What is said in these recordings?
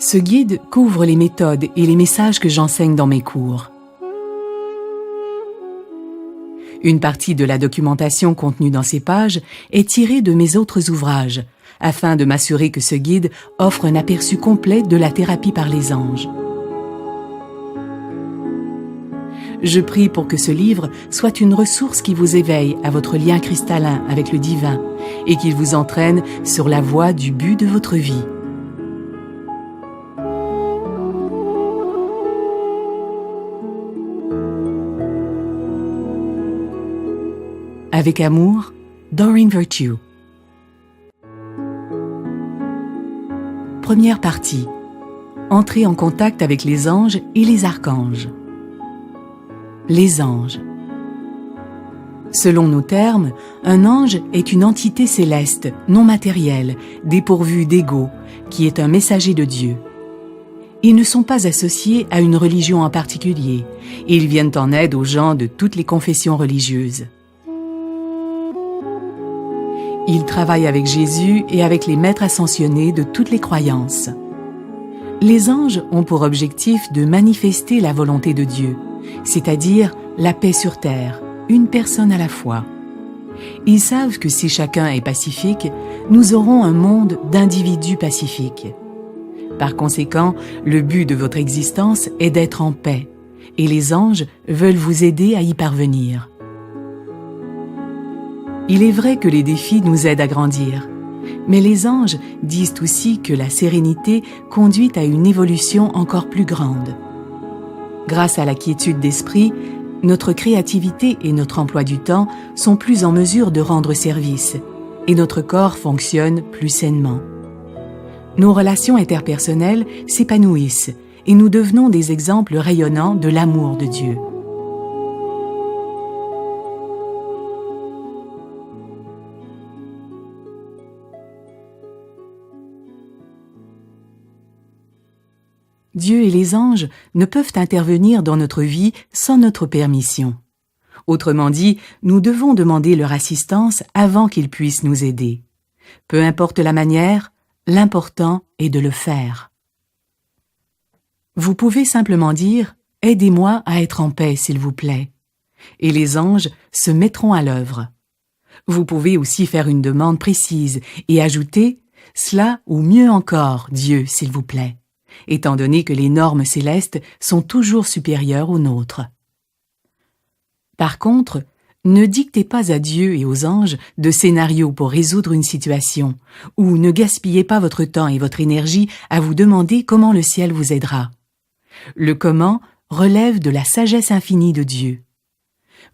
Ce guide couvre les méthodes et les messages que j'enseigne dans mes cours. Une partie de la documentation contenue dans ces pages est tirée de mes autres ouvrages, afin de m'assurer que ce guide offre un aperçu complet de la thérapie par les anges. Je prie pour que ce livre soit une ressource qui vous éveille à votre lien cristallin avec le divin et qu'il vous entraîne sur la voie du but de votre vie. Avec amour, Doreen Virtue. Première partie. Entrer en contact avec les anges et les archanges. Les anges. Selon nos termes, un ange est une entité céleste, non matérielle, dépourvue d'ego, qui est un messager de Dieu. Ils ne sont pas associés à une religion en particulier, et ils viennent en aide aux gens de toutes les confessions religieuses. Ils travaillent avec Jésus et avec les maîtres ascensionnés de toutes les croyances. Les anges ont pour objectif de manifester la volonté de Dieu, c'est-à-dire la paix sur terre, une personne à la fois. Ils savent que si chacun est pacifique, nous aurons un monde d'individus pacifiques. Par conséquent, le but de votre existence est d'être en paix, et les anges veulent vous aider à y parvenir. Il est vrai que les défis nous aident à grandir, mais les anges disent aussi que la sérénité conduit à une évolution encore plus grande. Grâce à la quiétude d'esprit, notre créativité et notre emploi du temps sont plus en mesure de rendre service, et notre corps fonctionne plus sainement. Nos relations interpersonnelles s'épanouissent, et nous devenons des exemples rayonnants de l'amour de Dieu. Dieu et les anges ne peuvent intervenir dans notre vie sans notre permission. Autrement dit, nous devons demander leur assistance avant qu'ils puissent nous aider. Peu importe la manière, l'important est de le faire. Vous pouvez simplement dire « Aidez-moi à être en paix, s'il vous plaît » et les anges se mettront à l'œuvre. Vous pouvez aussi faire une demande précise et ajouter « Cela ou mieux encore, Dieu, s'il vous plaît », étant donné que les normes célestes sont toujours supérieures aux nôtres. Par contre, ne dictez pas à Dieu et aux anges de scénarios pour résoudre une situation, ou ne gaspillez pas votre temps et votre énergie à vous demander comment le ciel vous aidera. Le comment relève de la sagesse infinie de Dieu.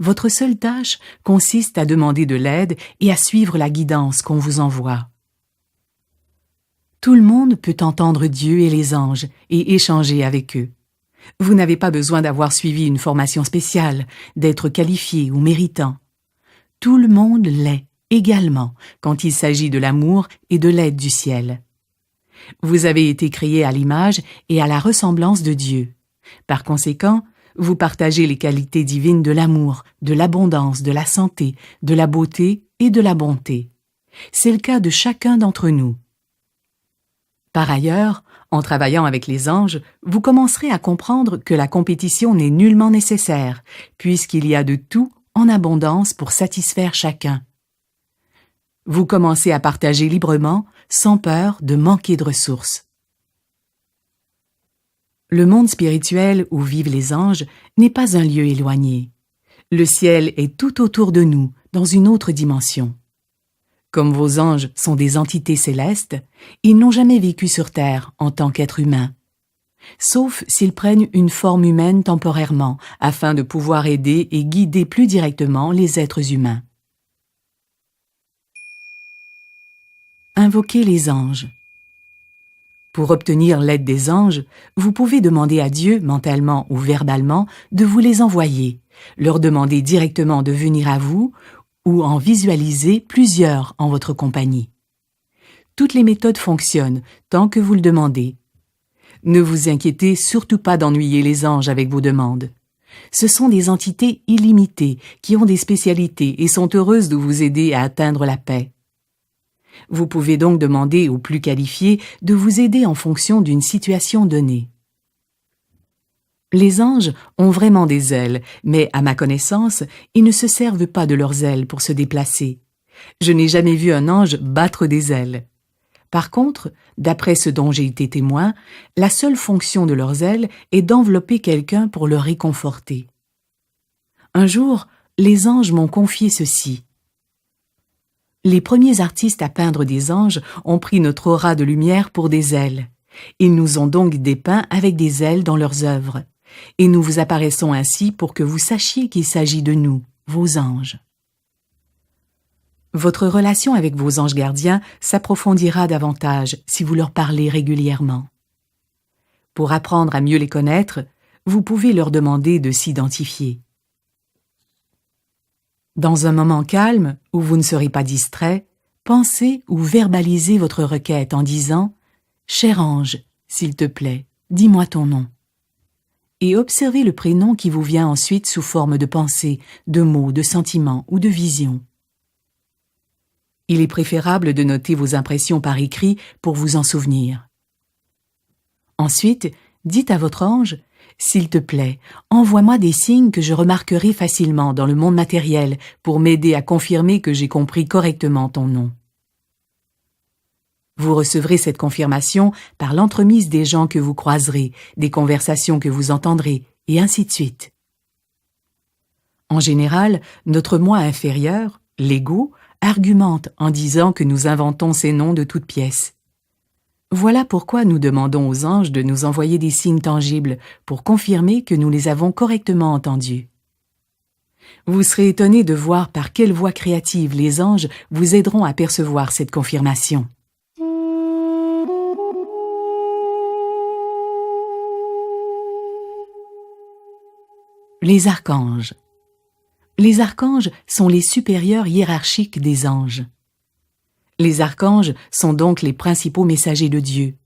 Votre seule tâche consiste à demander de l'aide et à suivre la guidance qu'on vous envoie. Tout le monde peut entendre Dieu et les anges et échanger avec eux. Vous n'avez pas besoin d'avoir suivi une formation spéciale, d'être qualifié ou méritant. Tout le monde l'est également quand il s'agit de l'amour et de l'aide du ciel. Vous avez été créé à l'image et à la ressemblance de Dieu. Par conséquent, vous partagez les qualités divines de l'amour, de l'abondance, de la santé, de la beauté et de la bonté. C'est le cas de chacun d'entre nous. Par ailleurs, en travaillant avec les anges, vous commencerez à comprendre que la compétition n'est nullement nécessaire, puisqu'il y a de tout en abondance pour satisfaire chacun. Vous commencez à partager librement, sans peur de manquer de ressources. Le monde spirituel où vivent les anges n'est pas un lieu éloigné. Le ciel est tout autour de nous, dans une autre dimension. Comme vos anges sont des entités célestes, ils n'ont jamais vécu sur Terre en tant qu'êtres humains. Sauf s'ils prennent une forme humaine temporairement, afin de pouvoir aider et guider plus directement les êtres humains. Invoquez les anges. Pour obtenir l'aide des anges, vous pouvez demander à Dieu, mentalement ou verbalement, de vous les envoyer, leur demander directement de venir à vous, ou en visualiser plusieurs en votre compagnie. Toutes les méthodes fonctionnent tant que vous le demandez. Ne vous inquiétez surtout pas d'ennuyer les anges avec vos demandes. Ce sont des entités illimitées qui ont des spécialités et sont heureuses de vous aider à atteindre la paix. Vous pouvez donc demander aux plus qualifiés de vous aider en fonction d'une situation donnée. Les anges ont vraiment des ailes, mais à ma connaissance, ils ne se servent pas de leurs ailes pour se déplacer. Je n'ai jamais vu un ange battre des ailes. Par contre, d'après ce dont j'ai été témoin, la seule fonction de leurs ailes est d'envelopper quelqu'un pour le réconforter. Un jour, les anges m'ont confié ceci. Les premiers artistes à peindre des anges ont pris notre aura de lumière pour des ailes. Ils nous ont donc dépeints avec des ailes dans leurs œuvres. Et nous vous apparaissons ainsi pour que vous sachiez qu'il s'agit de nous, vos anges. Votre relation avec vos anges gardiens s'approfondira davantage si vous leur parlez régulièrement. Pour apprendre à mieux les connaître, vous pouvez leur demander de s'identifier. Dans un moment calme, où vous ne serez pas distrait, pensez ou verbalisez votre requête en disant « Cher ange, s'il te plaît, dis-moi ton nom » et observez le prénom qui vous vient ensuite sous forme de pensée, de mots, de sentiments ou de visions. Il est préférable de noter vos impressions par écrit pour vous en souvenir. Ensuite, dites à votre ange « S'il te plaît, envoie-moi des signes que je remarquerai facilement dans le monde matériel pour m'aider à confirmer que j'ai compris correctement ton nom. » Vous recevrez cette confirmation par l'entremise des gens que vous croiserez, des conversations que vous entendrez, et ainsi de suite. En général, notre moi inférieur, l'ego, argumente en disant que nous inventons ces noms de toutes pièces. Voilà pourquoi nous demandons aux anges de nous envoyer des signes tangibles pour confirmer que nous les avons correctement entendus. Vous serez étonné de voir par quelle voie créative les anges vous aideront à percevoir cette confirmation. Les archanges. Les archanges sont les supérieurs hiérarchiques des anges. Les archanges sont donc les principaux messagers de Dieu.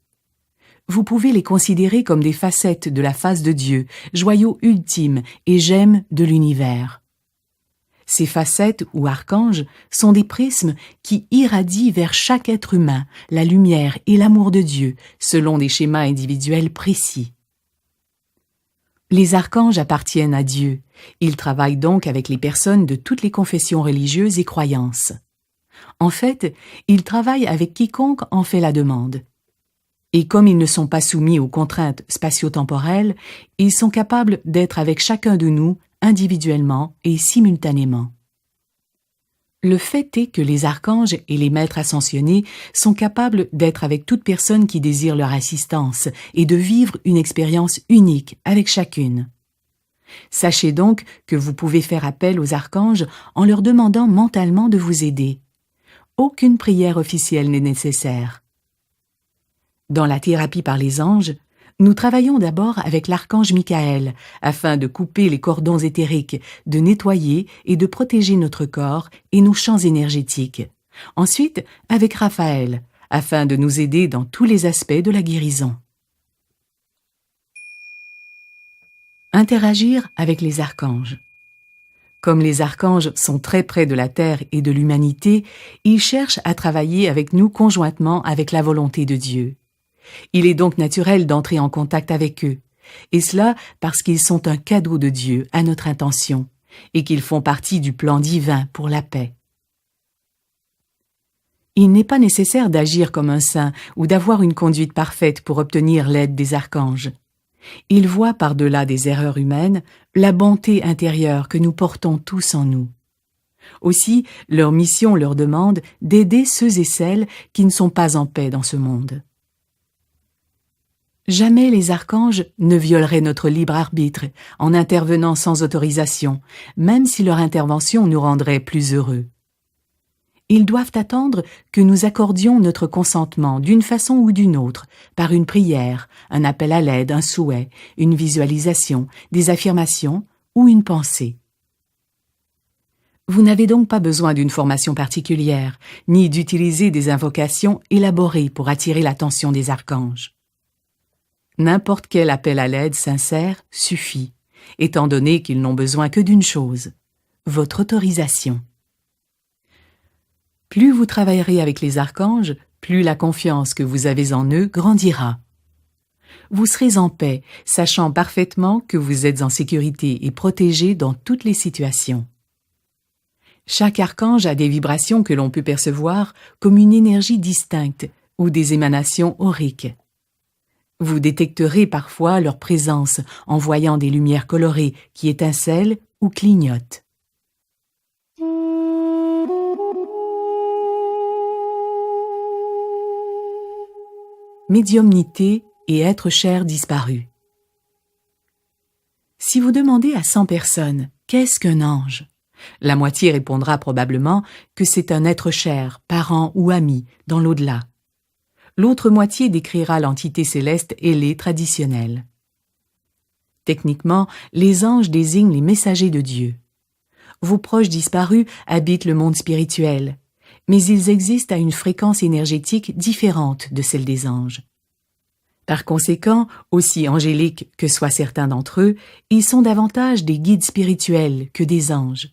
Vous pouvez les considérer comme des facettes de la face de Dieu, joyau ultime et gemme de l'univers. Ces facettes ou archanges sont des prismes qui irradient vers chaque être humain la lumière et l'amour de Dieu selon des schémas individuels précis. Les archanges appartiennent à Dieu. Ils travaillent donc avec les personnes de toutes les confessions religieuses et croyances. En fait, ils travaillent avec quiconque en fait la demande. Et comme ils ne sont pas soumis aux contraintes spatio-temporelles, ils sont capables d'être avec chacun de nous individuellement et simultanément. Le fait est que les archanges et les maîtres ascensionnés sont capables d'être avec toute personne qui désire leur assistance et de vivre une expérience unique avec chacune. Sachez donc que vous pouvez faire appel aux archanges en leur demandant mentalement de vous aider. Aucune prière officielle n'est nécessaire. Dans la thérapie par les anges, nous travaillons d'abord avec l'archange Michael afin de couper les cordons éthériques, de nettoyer et de protéger notre corps et nos champs énergétiques. Ensuite, avec Raphaël, afin de nous aider dans tous les aspects de la guérison. Interagir avec les archanges. Comme les archanges sont très près de la terre et de l'humanité, ils cherchent à travailler avec nous conjointement avec la volonté de Dieu. Il est donc naturel d'entrer en contact avec eux, et cela parce qu'ils sont un cadeau de Dieu à notre intention, et qu'ils font partie du plan divin pour la paix. Il n'est pas nécessaire d'agir comme un saint ou d'avoir une conduite parfaite pour obtenir l'aide des archanges. Ils voient par-delà des erreurs humaines la bonté intérieure que nous portons tous en nous. Aussi, leur mission leur demande d'aider ceux et celles qui ne sont pas en paix dans ce monde. Jamais les archanges ne violeraient notre libre arbitre en intervenant sans autorisation, même si leur intervention nous rendrait plus heureux. Ils doivent attendre que nous accordions notre consentement d'une façon ou d'une autre, par une prière, un appel à l'aide, un souhait, une visualisation, des affirmations ou une pensée. Vous n'avez donc pas besoin d'une formation particulière, ni d'utiliser des invocations élaborées pour attirer l'attention des archanges. N'importe quel appel à l'aide sincère suffit, étant donné qu'ils n'ont besoin que d'une chose, votre autorisation. Plus vous travaillerez avec les archanges, plus la confiance que vous avez en eux grandira. Vous serez en paix, sachant parfaitement que vous êtes en sécurité et protégé dans toutes les situations. Chaque archange a des vibrations que l'on peut percevoir comme une énergie distincte ou des émanations auriques. Vous détecterez parfois leur présence en voyant des lumières colorées qui étincellent ou clignotent. Médiumnité et être cher disparu. Si vous demandez à 100 personnes « Qu'est-ce qu'un ange ?», la moitié répondra probablement que c'est un être cher, parent ou ami, dans l'au-delà. L'autre moitié décrira l'entité céleste ailée traditionnelle. Techniquement, les anges désignent les messagers de Dieu. Vos proches disparus habitent le monde spirituel, mais ils existent à une fréquence énergétique différente de celle des anges. Par conséquent, aussi angéliques que soient certains d'entre eux, ils sont davantage des guides spirituels que des anges.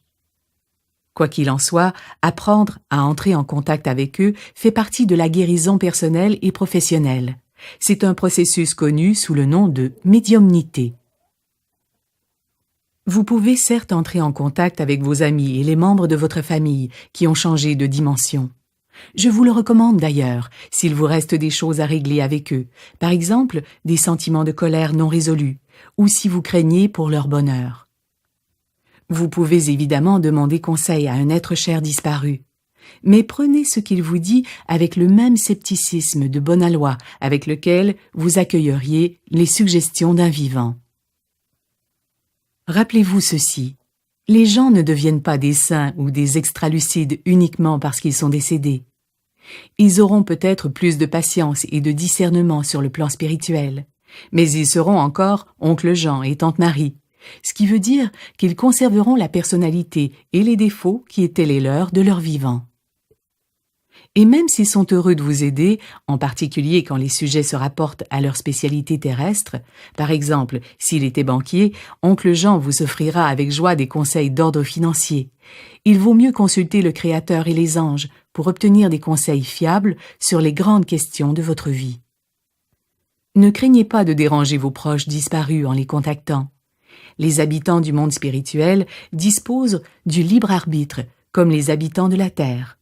Quoi qu'il en soit, apprendre à entrer en contact avec eux fait partie de la guérison personnelle et professionnelle. C'est un processus connu sous le nom de médiumnité. Vous pouvez certes entrer en contact avec vos amis et les membres de votre famille qui ont changé de dimension. Je vous le recommande d'ailleurs, s'il vous reste des choses à régler avec eux, par exemple des sentiments de colère non résolus, ou si vous craignez pour leur bonheur. Vous pouvez évidemment demander conseil à un être cher disparu, mais prenez ce qu'il vous dit avec le même scepticisme de bon aloi avec lequel vous accueilleriez les suggestions d'un vivant. Rappelez-vous ceci, les gens ne deviennent pas des saints ou des extralucides uniquement parce qu'ils sont décédés. Ils auront peut-être plus de patience et de discernement sur le plan spirituel, mais ils seront encore oncle Jean et tante Marie, ce qui veut dire qu'ils conserveront la personnalité et les défauts qui étaient les leurs de leur vivant. Et même s'ils sont heureux de vous aider, en particulier quand les sujets se rapportent à leur spécialité terrestre, par exemple, s'il était banquier, oncle Jean vous offrira avec joie des conseils d'ordre financier. Il vaut mieux consulter le Créateur et les anges pour obtenir des conseils fiables sur les grandes questions de votre vie. Ne craignez pas de déranger vos proches disparus en les contactant. Les habitants du monde spirituel disposent du libre arbitre, comme les habitants de la Terre.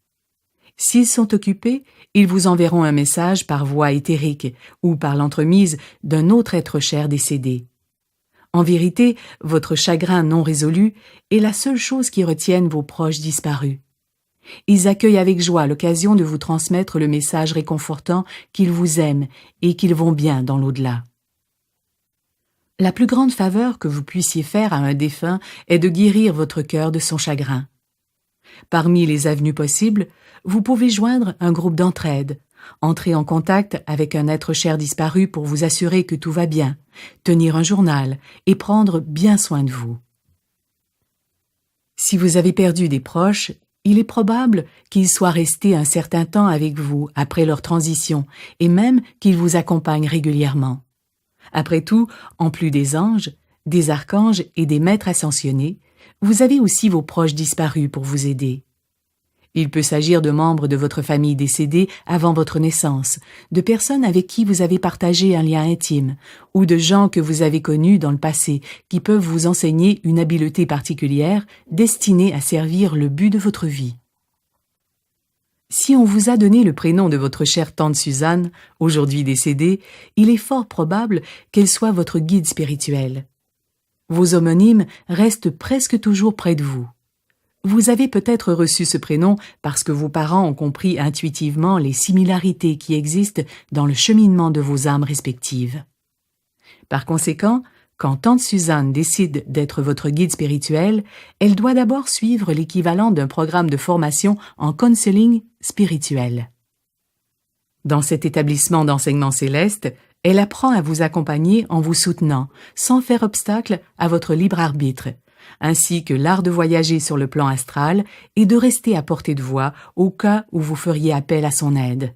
S'ils sont occupés, ils vous enverront un message par voie éthérique ou par l'entremise d'un autre être cher décédé. En vérité, votre chagrin non résolu est la seule chose qui retienne vos proches disparus. Ils accueillent avec joie l'occasion de vous transmettre le message réconfortant qu'ils vous aiment et qu'ils vont bien dans l'au-delà. La plus grande faveur que vous puissiez faire à un défunt est de guérir votre cœur de son chagrin. Parmi les avenues possibles, vous pouvez joindre un groupe d'entraide, entrer en contact avec un être cher disparu pour vous assurer que tout va bien, tenir un journal et prendre bien soin de vous. Si vous avez perdu des proches, il est probable qu'ils soient restés un certain temps avec vous après leur transition et même qu'ils vous accompagnent régulièrement. Après tout, en plus des anges, des archanges et des maîtres ascensionnés, vous avez aussi vos proches disparus pour vous aider. Il peut s'agir de membres de votre famille décédés avant votre naissance, de personnes avec qui vous avez partagé un lien intime, ou de gens que vous avez connus dans le passé qui peuvent vous enseigner une habileté particulière destinée à servir le but de votre vie. Si on vous a donné le prénom de votre chère tante Suzanne, aujourd'hui décédée, il est fort probable qu'elle soit votre guide spirituel. Vos homonymes restent presque toujours près de vous. Vous avez peut-être reçu ce prénom parce que vos parents ont compris intuitivement les similarités qui existent dans le cheminement de vos âmes respectives. Par conséquent, quand tante Suzanne décide d'être votre guide spirituel, elle doit d'abord suivre l'équivalent d'un programme de formation en counseling spirituel. Dans cet établissement d'enseignement céleste, elle apprend à vous accompagner en vous soutenant, sans faire obstacle à votre libre arbitre, ainsi que l'art de voyager sur le plan astral et de rester à portée de voix au cas où vous feriez appel à son aide.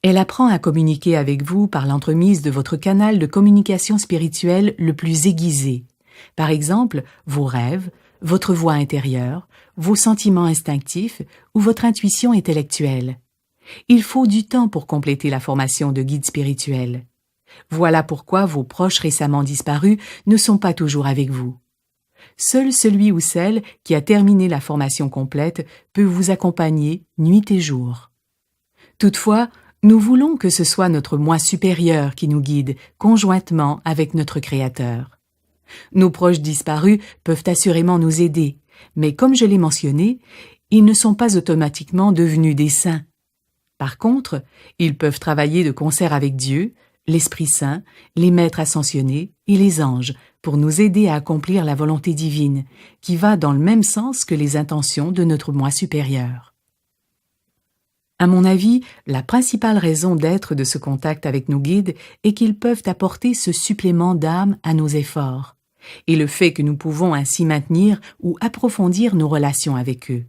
Elle apprend à communiquer avec vous par l'entremise de votre canal de communication spirituelle le plus aiguisé, par exemple vos rêves, votre voix intérieure, vos sentiments instinctifs ou votre intuition intellectuelle. Il faut du temps pour compléter la formation de guide spirituel. Voilà pourquoi vos proches récemment disparus ne sont pas toujours avec vous. Seul celui ou celle qui a terminé la formation complète peut vous accompagner nuit et jour. Toutefois, nous voulons que ce soit notre moi supérieur qui nous guide conjointement avec notre Créateur. Nos proches disparus peuvent assurément nous aider, mais comme je l'ai mentionné, ils ne sont pas automatiquement devenus des saints. Par contre, ils peuvent travailler de concert avec Dieu, l'Esprit Saint, les maîtres ascensionnés et les anges pour nous aider à accomplir la volonté divine, qui va dans le même sens que les intentions de notre moi supérieur. À mon avis, la principale raison d'être de ce contact avec nos guides est qu'ils peuvent apporter ce supplément d'âme à nos efforts, et le fait que nous pouvons ainsi maintenir ou approfondir nos relations avec eux.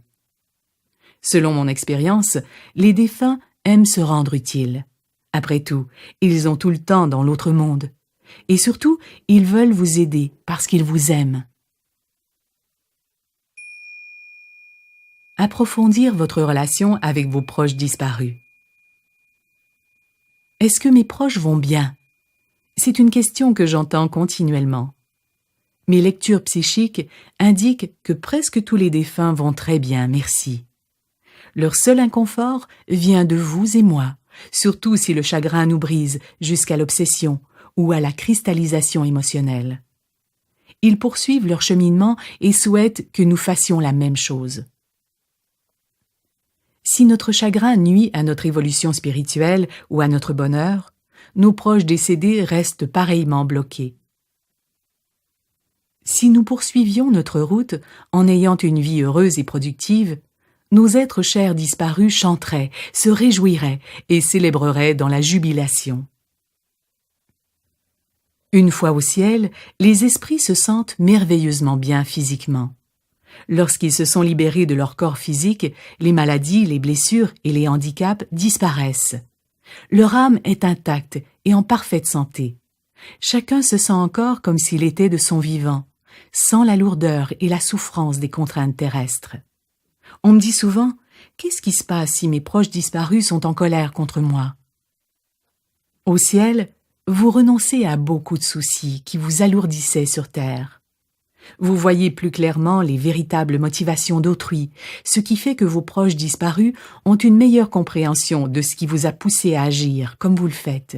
Selon mon expérience, les défunts aiment se rendre utiles. Après tout, ils ont tout le temps dans l'autre monde. Et surtout, ils veulent vous aider parce qu'ils vous aiment. Approfondir votre relation avec vos proches disparus. Est-ce que mes proches vont bien? C'est une question que j'entends continuellement. Mes lectures psychiques indiquent que presque tous les défunts vont très bien, merci. Leur seul inconfort vient de vous et moi, surtout si le chagrin nous brise jusqu'à l'obsession ou à la cristallisation émotionnelle. Ils poursuivent leur cheminement et souhaitent que nous fassions la même chose. Si notre chagrin nuit à notre évolution spirituelle ou à notre bonheur, nos proches décédés restent pareillement bloqués. Si nous poursuivions notre route en ayant une vie heureuse et productive, nos êtres chers disparus chanteraient, se réjouiraient et célébreraient dans la jubilation. Une fois au ciel, les esprits se sentent merveilleusement bien physiquement. Lorsqu'ils se sont libérés de leur corps physique, les maladies, les blessures et les handicaps disparaissent. Leur âme est intacte et en parfaite santé. Chacun se sent encore comme s'il était de son vivant, sans la lourdeur et la souffrance des contraintes terrestres. On me dit souvent, qu'est-ce qui se passe si mes proches disparus sont en colère contre moi? Au ciel, vous renoncez à beaucoup de soucis qui vous alourdissaient sur terre. Vous voyez plus clairement les véritables motivations d'autrui, ce qui fait que vos proches disparus ont une meilleure compréhension de ce qui vous a poussé à agir comme vous le faites.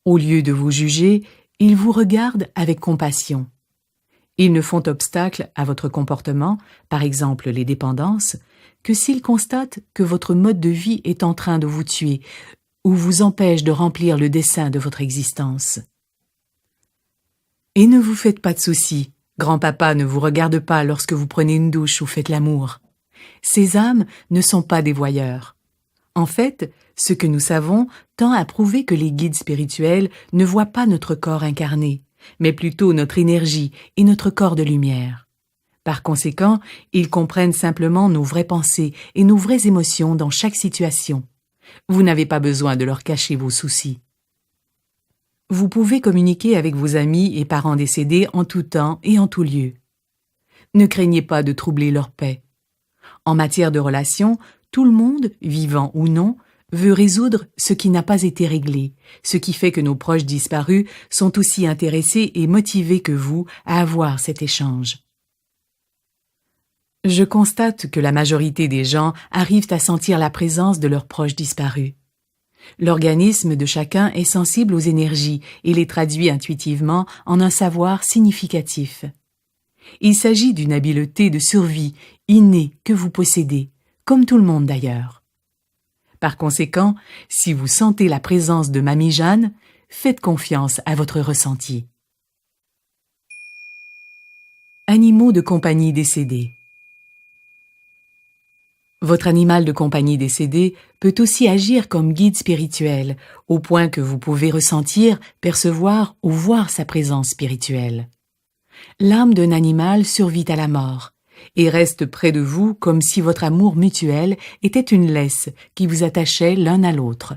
Au lieu de vous juger, ils vous regardent avec compassion. Ils ne font obstacle à votre comportement, par exemple les dépendances, que s'ils constatent que votre mode de vie est en train de vous tuer ou vous empêche de remplir le dessein de votre existence. Et ne vous faites pas de soucis, grand-papa ne vous regarde pas lorsque vous prenez une douche ou faites l'amour. Ces âmes ne sont pas des voyeurs. En fait, ce que nous savons tend à prouver que les guides spirituels ne voient pas notre corps incarné, mais plutôt notre énergie et notre corps de lumière. Par conséquent, ils comprennent simplement nos vraies pensées et nos vraies émotions dans chaque situation. Vous n'avez pas besoin de leur cacher vos soucis. Vous pouvez communiquer avec vos amis et parents décédés en tout temps et en tout lieu. Ne craignez pas de troubler leur paix. En matière de relations, tout le monde, vivant ou non, veut résoudre ce qui n'a pas été réglé, ce qui fait que nos proches disparus sont aussi intéressés et motivés que vous à avoir cet échange. Je constate que la majorité des gens arrivent à sentir la présence de leurs proches disparus. L'organisme de chacun est sensible aux énergies et les traduit intuitivement en un savoir significatif. Il s'agit d'une habileté de survie innée que vous possédez, comme tout le monde d'ailleurs. Par conséquent, si vous sentez la présence de Mamie Jeanne, faites confiance à votre ressenti. Animaux de compagnie décédés. Votre animal de compagnie décédé peut aussi agir comme guide spirituel, au point que vous pouvez ressentir, percevoir ou voir sa présence spirituelle. L'âme d'un animal survit à la mort et reste près de vous comme si votre amour mutuel était une laisse qui vous attachait l'un à l'autre.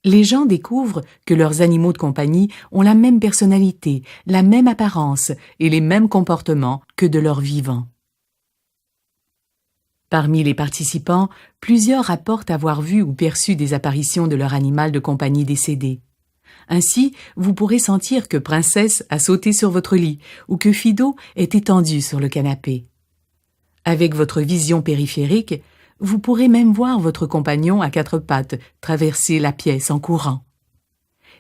Les gens découvrent que leurs animaux de compagnie ont la même personnalité, la même apparence et les mêmes comportements que de leurs vivants. Parmi les participants, plusieurs rapportent avoir vu ou perçu des apparitions de leur animal de compagnie décédé. Ainsi, vous pourrez sentir que Princesse a sauté sur votre lit ou que Fido est étendu sur le canapé. Avec votre vision périphérique, vous pourrez même voir votre compagnon à quatre pattes traverser la pièce en courant.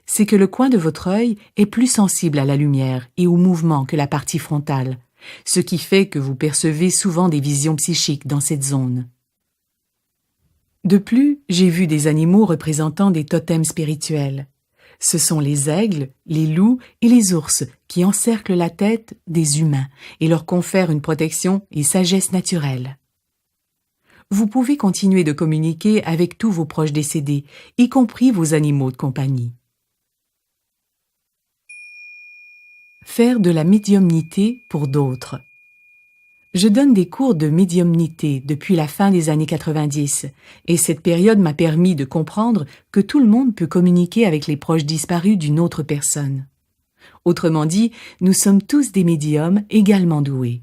C'est que le coin de votre œil est plus sensible à la lumière et au mouvement que la partie frontale, ce qui fait que vous percevez souvent des visions psychiques dans cette zone. De plus, j'ai vu des animaux représentant des totems spirituels. Ce sont les aigles, les loups et les ours qui encerclent la tête des humains et leur confèrent une protection et sagesse naturelle. Vous pouvez continuer de communiquer avec tous vos proches décédés, y compris vos animaux de compagnie. Faire de la médiumnité pour d'autres. Je donne des cours de médiumnité depuis la fin des années 90 et cette période m'a permis de comprendre que tout le monde peut communiquer avec les proches disparus d'une autre personne. Autrement dit, nous sommes tous des médiums également doués.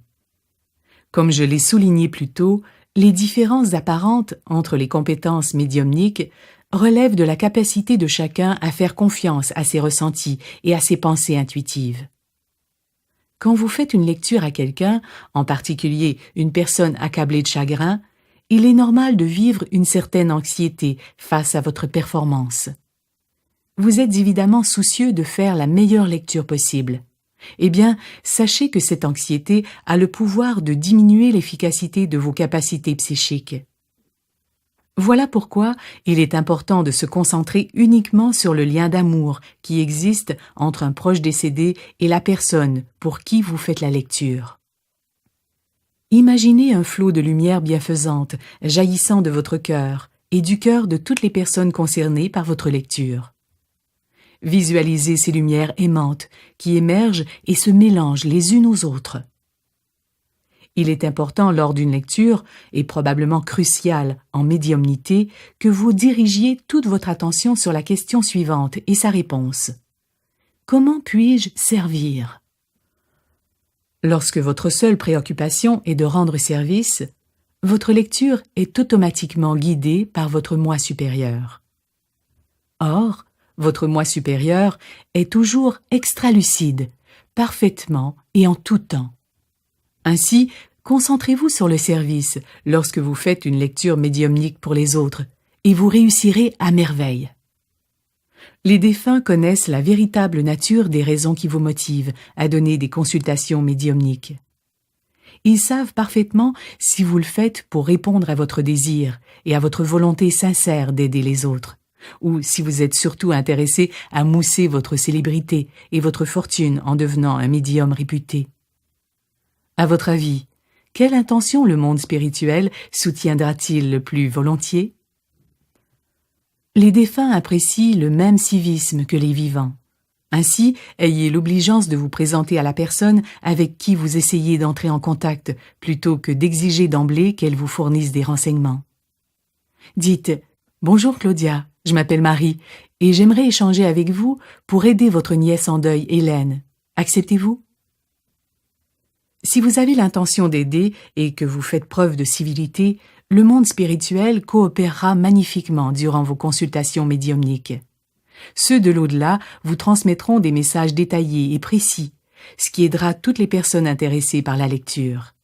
Comme je l'ai souligné plus tôt, les différences apparentes entre les compétences médiumniques relèvent de la capacité de chacun à faire confiance à ses ressentis et à ses pensées intuitives. Quand vous faites une lecture à quelqu'un, en particulier une personne accablée de chagrin, il est normal de vivre une certaine anxiété face à votre performance. Vous êtes évidemment soucieux de faire la meilleure lecture possible. Eh bien, sachez que cette anxiété a le pouvoir de diminuer l'efficacité de vos capacités psychiques. Voilà pourquoi il est important de se concentrer uniquement sur le lien d'amour qui existe entre un proche décédé et la personne pour qui vous faites la lecture. Imaginez un flot de lumière bienfaisante jaillissant de votre cœur et du cœur de toutes les personnes concernées par votre lecture. Visualisez ces lumières aimantes qui émergent et se mélangent les unes aux autres. Il est important lors d'une lecture, et probablement crucial en médiumnité, que vous dirigiez toute votre attention sur la question suivante et sa réponse. Comment puis-je servir? Lorsque votre seule préoccupation est de rendre service, votre lecture est automatiquement guidée par votre moi supérieur. Or, votre moi supérieur est toujours extra-lucide, parfaitement et en tout temps. Ainsi, concentrez-vous sur le service lorsque vous faites une lecture médiumnique pour les autres, et vous réussirez à merveille. Les défunts connaissent la véritable nature des raisons qui vous motivent à donner des consultations médiumniques. Ils savent parfaitement si vous le faites pour répondre à votre désir et à votre volonté sincère d'aider les autres, ou si vous êtes surtout intéressé à mousser votre célébrité et votre fortune en devenant un médium réputé. À votre avis, quelle intention le monde spirituel soutiendra-t-il le plus volontiers? Les défunts apprécient le même civisme que les vivants. Ainsi, ayez l'obligeance de vous présenter à la personne avec qui vous essayez d'entrer en contact, plutôt que d'exiger d'emblée qu'elle vous fournisse des renseignements. Dites « Bonjour Claudia, je m'appelle Marie, et j'aimerais échanger avec vous pour aider votre nièce en deuil, Hélène. Acceptez-vous » Si vous avez l'intention d'aider et que vous faites preuve de civilité, le monde spirituel coopérera magnifiquement durant vos consultations médiumniques. Ceux de l'au-delà vous transmettront des messages détaillés et précis, ce qui aidera toutes les personnes intéressées par la lecture.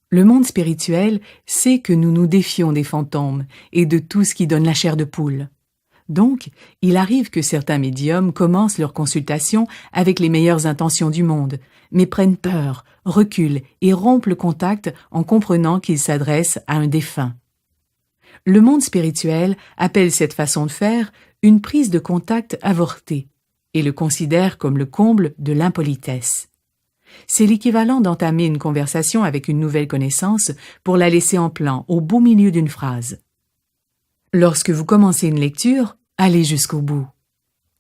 Le monde spirituel sait que nous nous défions des fantômes et de tout ce qui donne la chair de poule. Donc, il arrive que certains médiums commencent leur consultation avec les meilleures intentions du monde, mais prennent peur, reculent et rompent le contact en comprenant qu'ils s'adressent à un défunt. Le monde spirituel appelle cette façon de faire une prise de contact avortée et le considère comme le comble de l'impolitesse. C'est l'équivalent d'entamer une conversation avec une nouvelle connaissance pour la laisser en plan au beau milieu d'une phrase. Lorsque vous commencez une lecture, allez jusqu'au bout.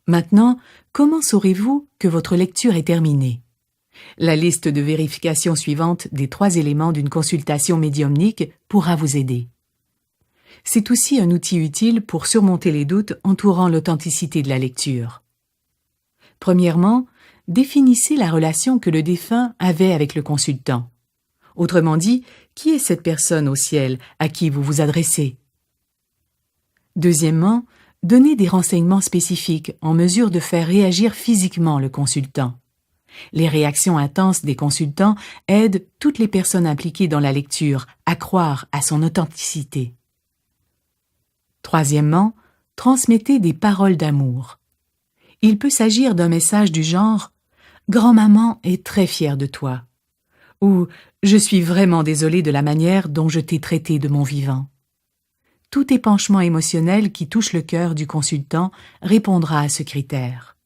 Maintenant, comment saurez-vous que votre lecture est terminée? La liste de vérification suivante des 3 éléments d'une consultation médiumnique pourra vous aider. C'est aussi un outil utile pour surmonter les doutes entourant l'authenticité de la lecture. Premièrement, définissez la relation que le défunt avait avec le consultant. Autrement dit, qui est cette personne au ciel à qui vous vous adressez? Deuxièmement, donnez des renseignements spécifiques en mesure de faire réagir physiquement le consultant. Les réactions intenses des consultants aident toutes les personnes impliquées dans la lecture à croire à son authenticité. Troisièmement, transmettez des paroles d'amour. Il peut s'agir d'un message du genre « Grand-maman est très fière de toi » ou « Je suis vraiment désolé de la manière dont je t'ai traité de mon vivant ». Tout épanchement émotionnel qui touche le cœur du consultant répondra à ce critère.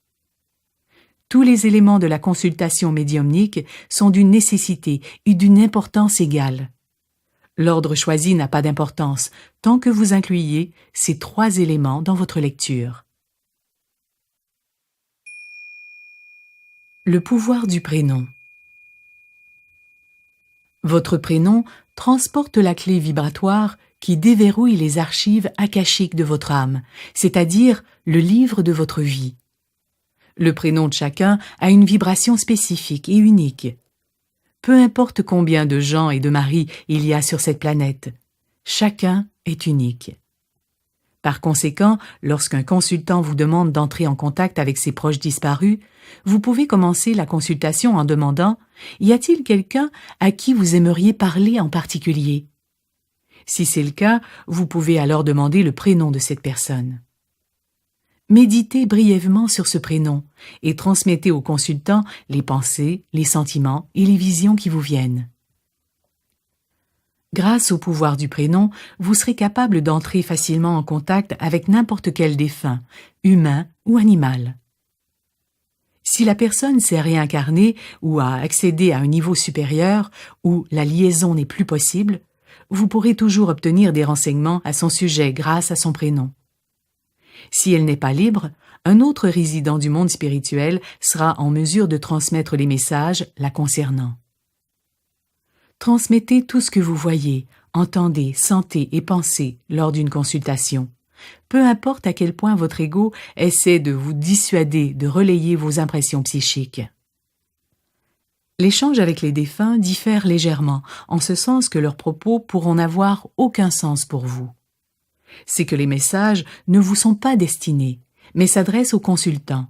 Tous les éléments de la consultation médiumnique sont d'une nécessité et d'une importance égale. L'ordre choisi n'a pas d'importance tant que vous incluiez ces 3 éléments dans votre lecture. Le pouvoir du prénom. Votre prénom transporte la clé vibratoire qui déverrouille les archives akashiques de votre âme, c'est-à-dire le livre de votre vie. Le prénom de chacun a une vibration spécifique et unique. Peu importe combien de Jean et de Marie il y a sur cette planète, chacun est unique. Par conséquent, lorsqu'un consultant vous demande d'entrer en contact avec ses proches disparus, vous pouvez commencer la consultation en demandant « Y a-t-il quelqu'un à qui vous aimeriez parler en particulier ?» Si c'est le cas, vous pouvez alors demander le prénom de cette personne. Méditez brièvement sur ce prénom et transmettez au consultant les pensées, les sentiments et les visions qui vous viennent. Grâce au pouvoir du prénom, vous serez capable d'entrer facilement en contact avec n'importe quel défunt, humain ou animal. Si la personne s'est réincarnée ou a accédé à un niveau supérieur où la liaison n'est plus possible, vous pourrez toujours obtenir des renseignements à son sujet grâce à son prénom. Si elle n'est pas libre, un autre résident du monde spirituel sera en mesure de transmettre les messages la concernant. Transmettez tout ce que vous voyez, entendez, sentez et pensez lors d'une consultation. Peu importe à quel point votre ego essaie de vous dissuader de relayer vos impressions psychiques. L'échange avec les défunts diffère légèrement, en ce sens que leurs propos pourront n'avoir aucun sens pour vous. C'est que les messages ne vous sont pas destinés, mais s'adressent aux consultants.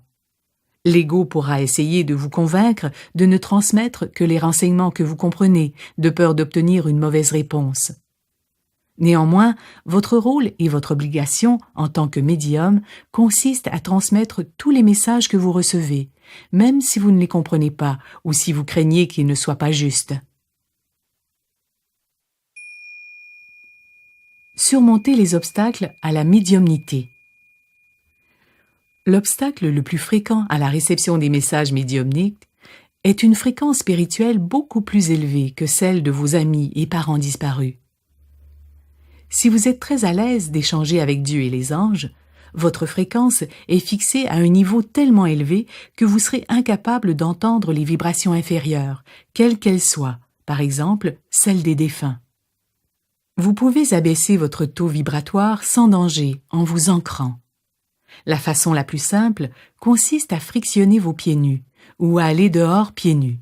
L'ego pourra essayer de vous convaincre de ne transmettre que les renseignements que vous comprenez, de peur d'obtenir une mauvaise réponse. Néanmoins, votre rôle et votre obligation en tant que médium consistent à transmettre tous les messages que vous recevez, même si vous ne les comprenez pas ou si vous craignez qu'ils ne soient pas justes. Surmonter les obstacles à la médiumnité. L'obstacle le plus fréquent à la réception des messages médiumniques est une fréquence spirituelle beaucoup plus élevée que celle de vos amis et parents disparus. Si vous êtes très à l'aise d'échanger avec Dieu et les anges, votre fréquence est fixée à un niveau tellement élevé que vous serez incapable d'entendre les vibrations inférieures, quelles qu'elles soient, par exemple celles des défunts. Vous pouvez abaisser votre taux vibratoire sans danger en vous ancrant. La façon la plus simple consiste à frictionner vos pieds nus ou à aller dehors pieds nus.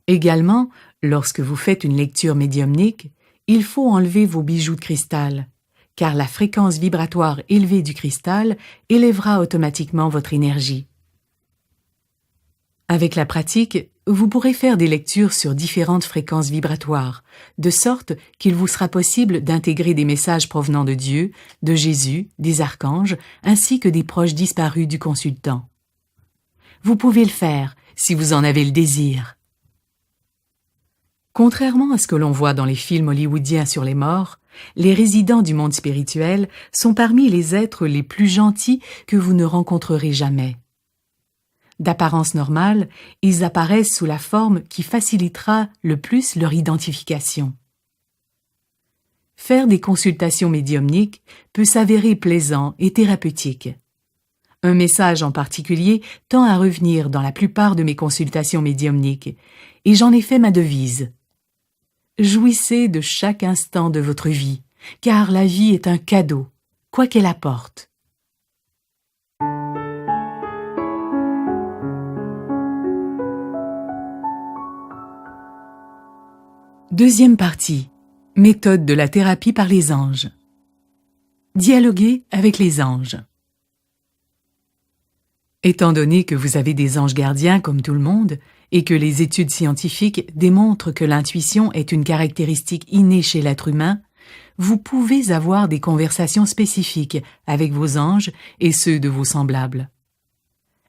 Également, lorsque vous faites une lecture médiumnique, il faut enlever vos bijoux de cristal, car la fréquence vibratoire élevée du cristal élèvera automatiquement votre énergie. Avec la pratique, vous pourrez faire des lectures sur différentes fréquences vibratoires, de sorte qu'il vous sera possible d'intégrer des messages provenant de Dieu, de Jésus, des archanges, ainsi que des proches disparus du consultant. Vous pouvez le faire si vous en avez le désir. Contrairement à ce que l'on voit dans les films hollywoodiens sur les morts, les résidents du monde spirituel sont parmi les êtres les plus gentils que vous ne rencontrerez jamais. D'apparence normale, ils apparaissent sous la forme qui facilitera le plus leur identification. Faire des consultations médiumniques peut s'avérer plaisant et thérapeutique. Un message en particulier tend à revenir dans la plupart de mes consultations médiumniques, et j'en ai fait ma devise. Jouissez de chaque instant de votre vie, car la vie est un cadeau, quoi qu'elle apporte. Deuxième partie. Méthode de la thérapie par les anges. Dialoguer avec les anges. Étant donné que vous avez des anges gardiens comme tout le monde, et que les études scientifiques démontrent que l'intuition est une caractéristique innée chez l'être humain, vous pouvez avoir des conversations spécifiques avec vos anges et ceux de vos semblables.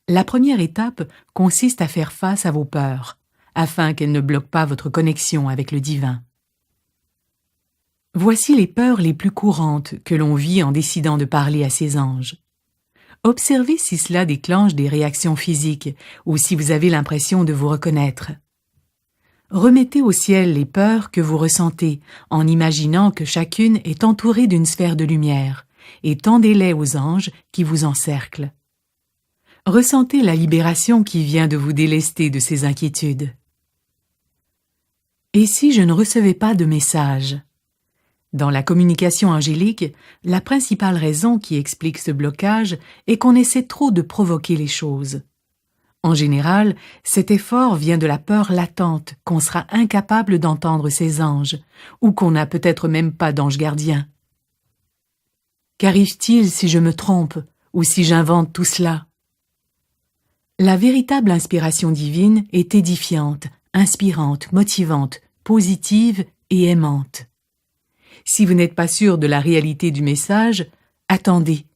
La première étape consiste à faire face à vos peurs, afin qu'elles ne bloquent pas votre connexion avec le divin. Voici les peurs les plus courantes que l'on vit en décidant de parler à ses anges. Observez si cela déclenche des réactions physiques ou si vous avez l'impression de vous reconnaître. Remettez au ciel les peurs que vous ressentez en imaginant que chacune est entourée d'une sphère de lumière et tendez-les aux anges qui vous encerclent. Ressentez la libération qui vient de vous délester de ces inquiétudes. Et si je ne recevais pas de message? Dans la communication angélique, la principale raison qui explique ce blocage est qu'on essaie trop de provoquer les choses. En général, cet effort vient de la peur latente qu'on sera incapable d'entendre ses anges, ou qu'on n'a peut-être même pas d'ange gardien. Qu'arrive-t-il si je me trompe, ou si j'invente tout cela? La véritable inspiration divine est édifiante, inspirante, motivante, positive et aimante. Si vous n'êtes pas sûr de la réalité du message, attendez.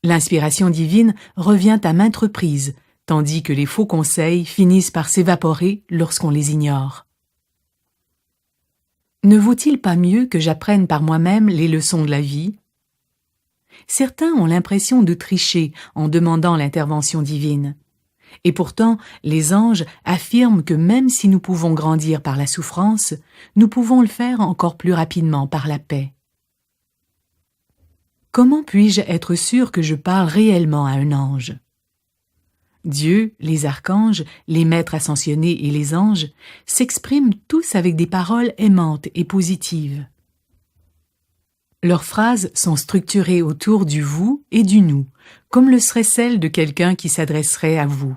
L'inspiration divine revient à maintes reprises, tandis que les faux conseils finissent par s'évaporer lorsqu'on les ignore. Ne vaut-il pas mieux que j'apprenne par moi-même les leçons de la vie? Certains ont l'impression de tricher en demandant l'intervention divine. Et pourtant, les anges affirment que même si nous pouvons grandir par la souffrance, nous pouvons le faire encore plus rapidement par la paix. Comment puis-je être sûr que je parle réellement à un ange? Dieu, les archanges, les maîtres ascensionnés et les anges s'expriment tous avec des paroles aimantes et positives. Leurs phrases sont structurées autour du vous et du nous, comme le serait celle de quelqu'un qui s'adresserait à vous.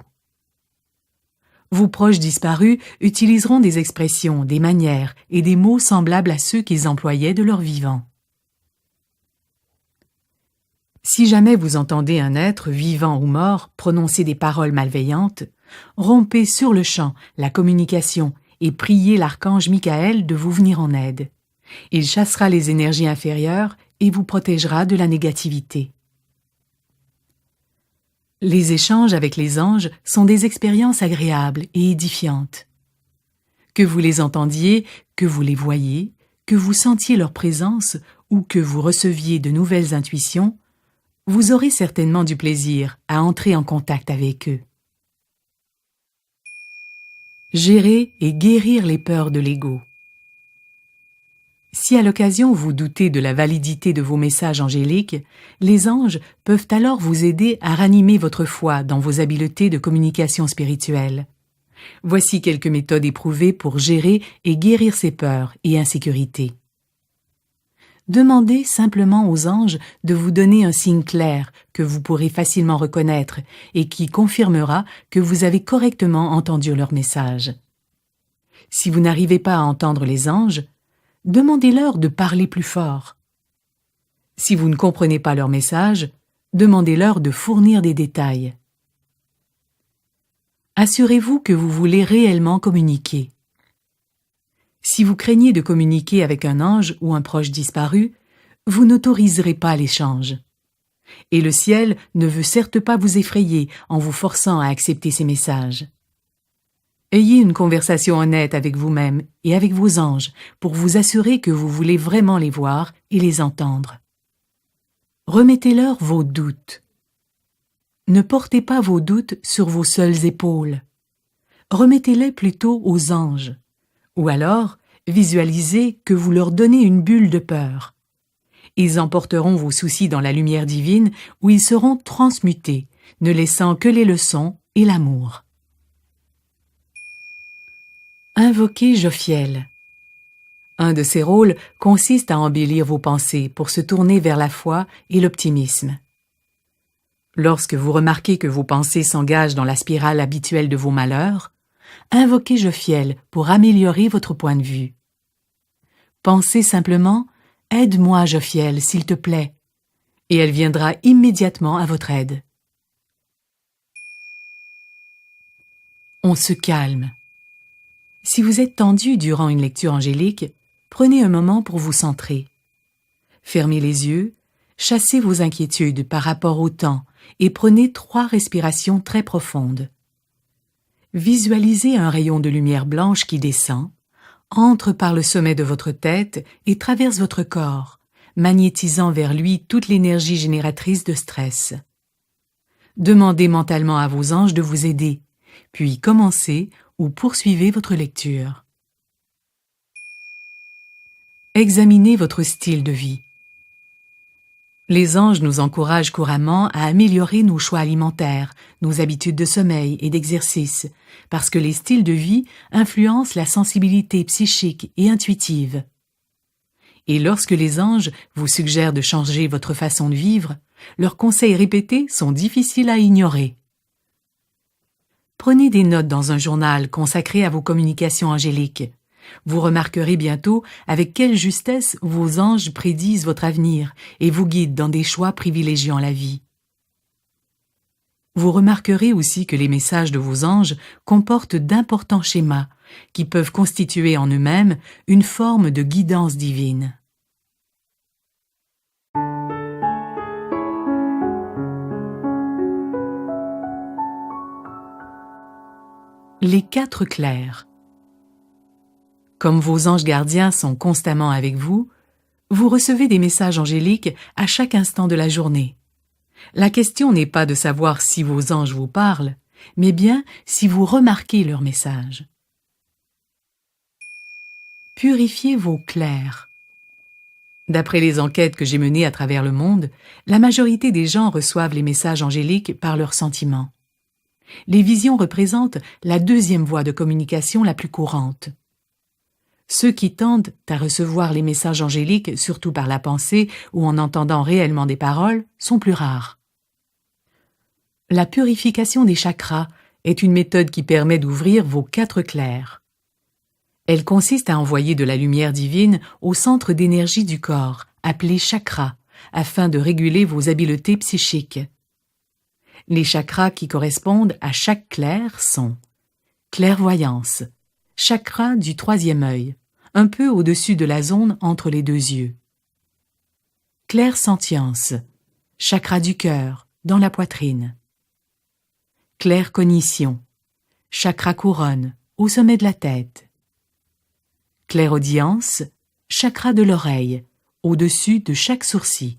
Vos proches disparus utiliseront des expressions, des manières et des mots semblables à ceux qu'ils employaient de leur vivant. Si jamais vous entendez un être, vivant ou mort, prononcer des paroles malveillantes, rompez sur le champ la communication et priez l'archange Michael de vous venir en aide. Il chassera les énergies inférieures et vous protégera de la négativité. Les échanges avec les anges sont des expériences agréables et édifiantes. Que vous les entendiez, que vous les voyiez, que vous sentiez leur présence ou que vous receviez de nouvelles intuitions, vous aurez certainement du plaisir à entrer en contact avec eux. Gérer et guérir les peurs de l'ego. Si à l'occasion vous doutez de la validité de vos messages angéliques, les anges peuvent alors vous aider à ranimer votre foi dans vos habiletés de communication spirituelle. Voici quelques méthodes éprouvées pour gérer et guérir ces peurs et insécurités. Demandez simplement aux anges de vous donner un signe clair que vous pourrez facilement reconnaître et qui confirmera que vous avez correctement entendu leur message. Si vous n'arrivez pas à entendre les anges, demandez-leur de parler plus fort. Si vous ne comprenez pas leur message, demandez-leur de fournir des détails. Assurez-vous que vous voulez réellement communiquer. Si vous craignez de communiquer avec un ange ou un proche disparu, vous n'autoriserez pas l'échange. Et le ciel ne veut certes pas vous effrayer en vous forçant à accepter ces messages. Ayez une conversation honnête avec vous-même et avec vos anges pour vous assurer que vous voulez vraiment les voir et les entendre. Remettez-leur vos doutes. Ne portez pas vos doutes sur vos seules épaules. Remettez-les plutôt aux anges. Ou alors, visualisez que vous leur donnez une bulle de peur. Ils emporteront vos soucis dans la lumière divine où ils seront transmutés, ne laissant que les leçons et l'amour. Invoquez Jophiel. Un de ces rôles consiste à embellir vos pensées pour se tourner vers la foi et l'optimisme. Lorsque vous remarquez que vos pensées s'engagent dans la spirale habituelle de vos malheurs, invoquez Jophiel pour améliorer votre point de vue. Pensez simplement « Aide-moi, Jophiel, s'il te plaît », et elle viendra immédiatement à votre aide. On se calme. Si vous êtes tendu durant une lecture angélique, prenez un moment pour vous centrer. Fermez les yeux, chassez vos inquiétudes par rapport au temps et prenez 3 respirations très profondes. Visualisez un rayon de lumière blanche qui descend, entre par le sommet de votre tête et traverse votre corps, magnétisant vers lui toute l'énergie génératrice de stress. Demandez mentalement à vos anges de vous aider, puis commencez ou poursuivez votre lecture. Examinez votre style de vie. Les anges nous encouragent couramment à améliorer nos choix alimentaires, nos habitudes de sommeil et d'exercice, parce que les styles de vie influencent la sensibilité psychique et intuitive. Et lorsque les anges vous suggèrent de changer votre façon de vivre, leurs conseils répétés sont difficiles à ignorer. Prenez des notes dans un journal consacré à vos communications angéliques. Vous remarquerez bientôt avec quelle justesse vos anges prédisent votre avenir et vous guident dans des choix privilégiant la vie. Vous remarquerez aussi que les messages de vos anges comportent d'importants schémas qui peuvent constituer en eux-mêmes une forme de guidance divine. Les 4 clercs. Comme vos anges gardiens sont constamment avec vous, vous recevez des messages angéliques à chaque instant de la journée. La question n'est pas de savoir si vos anges vous parlent, mais bien si vous remarquez leurs messages. Purifiez vos clercs. D'après les enquêtes que j'ai menées à travers le monde, la majorité des gens reçoivent les messages angéliques par leurs sentiments. Les visions représentent la 2e voie de communication la plus courante. Ceux qui tendent à recevoir les messages angéliques, surtout par la pensée ou en entendant réellement des paroles, sont plus rares. La purification des chakras est une méthode qui permet d'ouvrir vos 4 clercs. Elle consiste à envoyer de la lumière divine au centre d'énergie du corps, appelé chakra, afin de réguler vos habiletés psychiques. Les chakras qui correspondent à chaque clerc sont clairvoyance, chakra du 3e œil, un peu au-dessus de la zone entre les 2 yeux. Clairsentience, chakra du cœur, dans la poitrine. Claircognition, chakra couronne, au sommet de la tête. Clairaudience, chakra de l'oreille, au-dessus de chaque sourcil.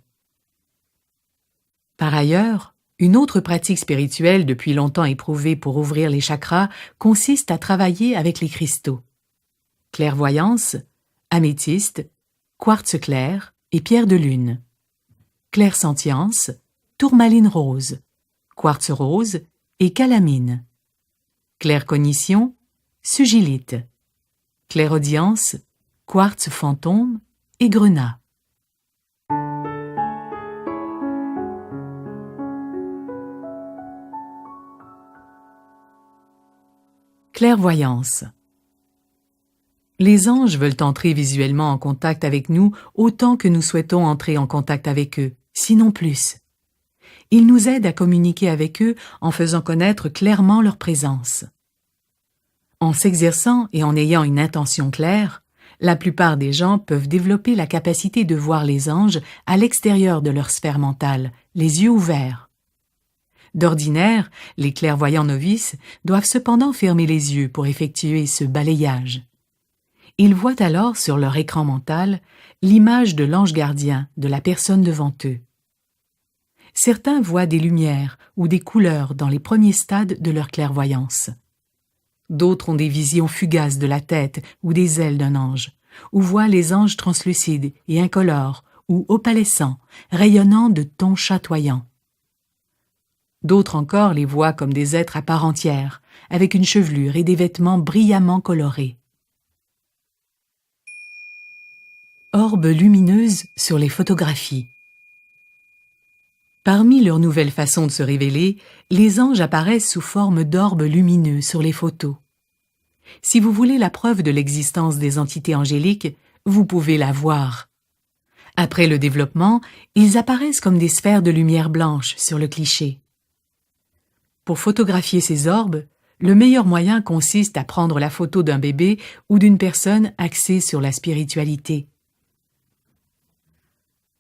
Par ailleurs, une autre pratique spirituelle depuis longtemps éprouvée pour ouvrir les chakras consiste à travailler avec les cristaux. Clairvoyance, améthyste, quartz clair et pierre de lune. Clairsentience, tourmaline rose, quartz rose et calamine. Claircognition, sugilite. Clairaudience, quartz fantôme et grenat. Clairvoyance. Les anges veulent entrer visuellement en contact avec nous autant que nous souhaitons entrer en contact avec eux, sinon plus. Ils nous aident à communiquer avec eux en faisant connaître clairement leur présence. En s'exerçant et en ayant une intention claire, la plupart des gens peuvent développer la capacité de voir les anges à l'extérieur de leur sphère mentale, les yeux ouverts. D'ordinaire, les clairvoyants novices doivent cependant fermer les yeux pour effectuer ce balayage. Ils voient alors sur leur écran mental l'image de l'ange gardien de la personne devant eux. Certains voient des lumières ou des couleurs dans les premiers stades de leur clairvoyance. D'autres ont des visions fugaces de la tête ou des ailes d'un ange, ou voient les anges translucides et incolores ou opalescents, rayonnant de tons chatoyants. D'autres encore les voient comme des êtres à part entière, avec une chevelure et des vêtements brillamment colorés. Orbes lumineuses sur les photographies. Parmi leurs nouvelles façons de se révéler, les anges apparaissent sous forme d'orbes lumineux sur les photos. Si vous voulez la preuve de l'existence des entités angéliques, vous pouvez la voir. Après le développement, ils apparaissent comme des sphères de lumière blanche sur le cliché. Pour photographier ces orbes, le meilleur moyen consiste à prendre la photo d'un bébé ou d'une personne axée sur la spiritualité.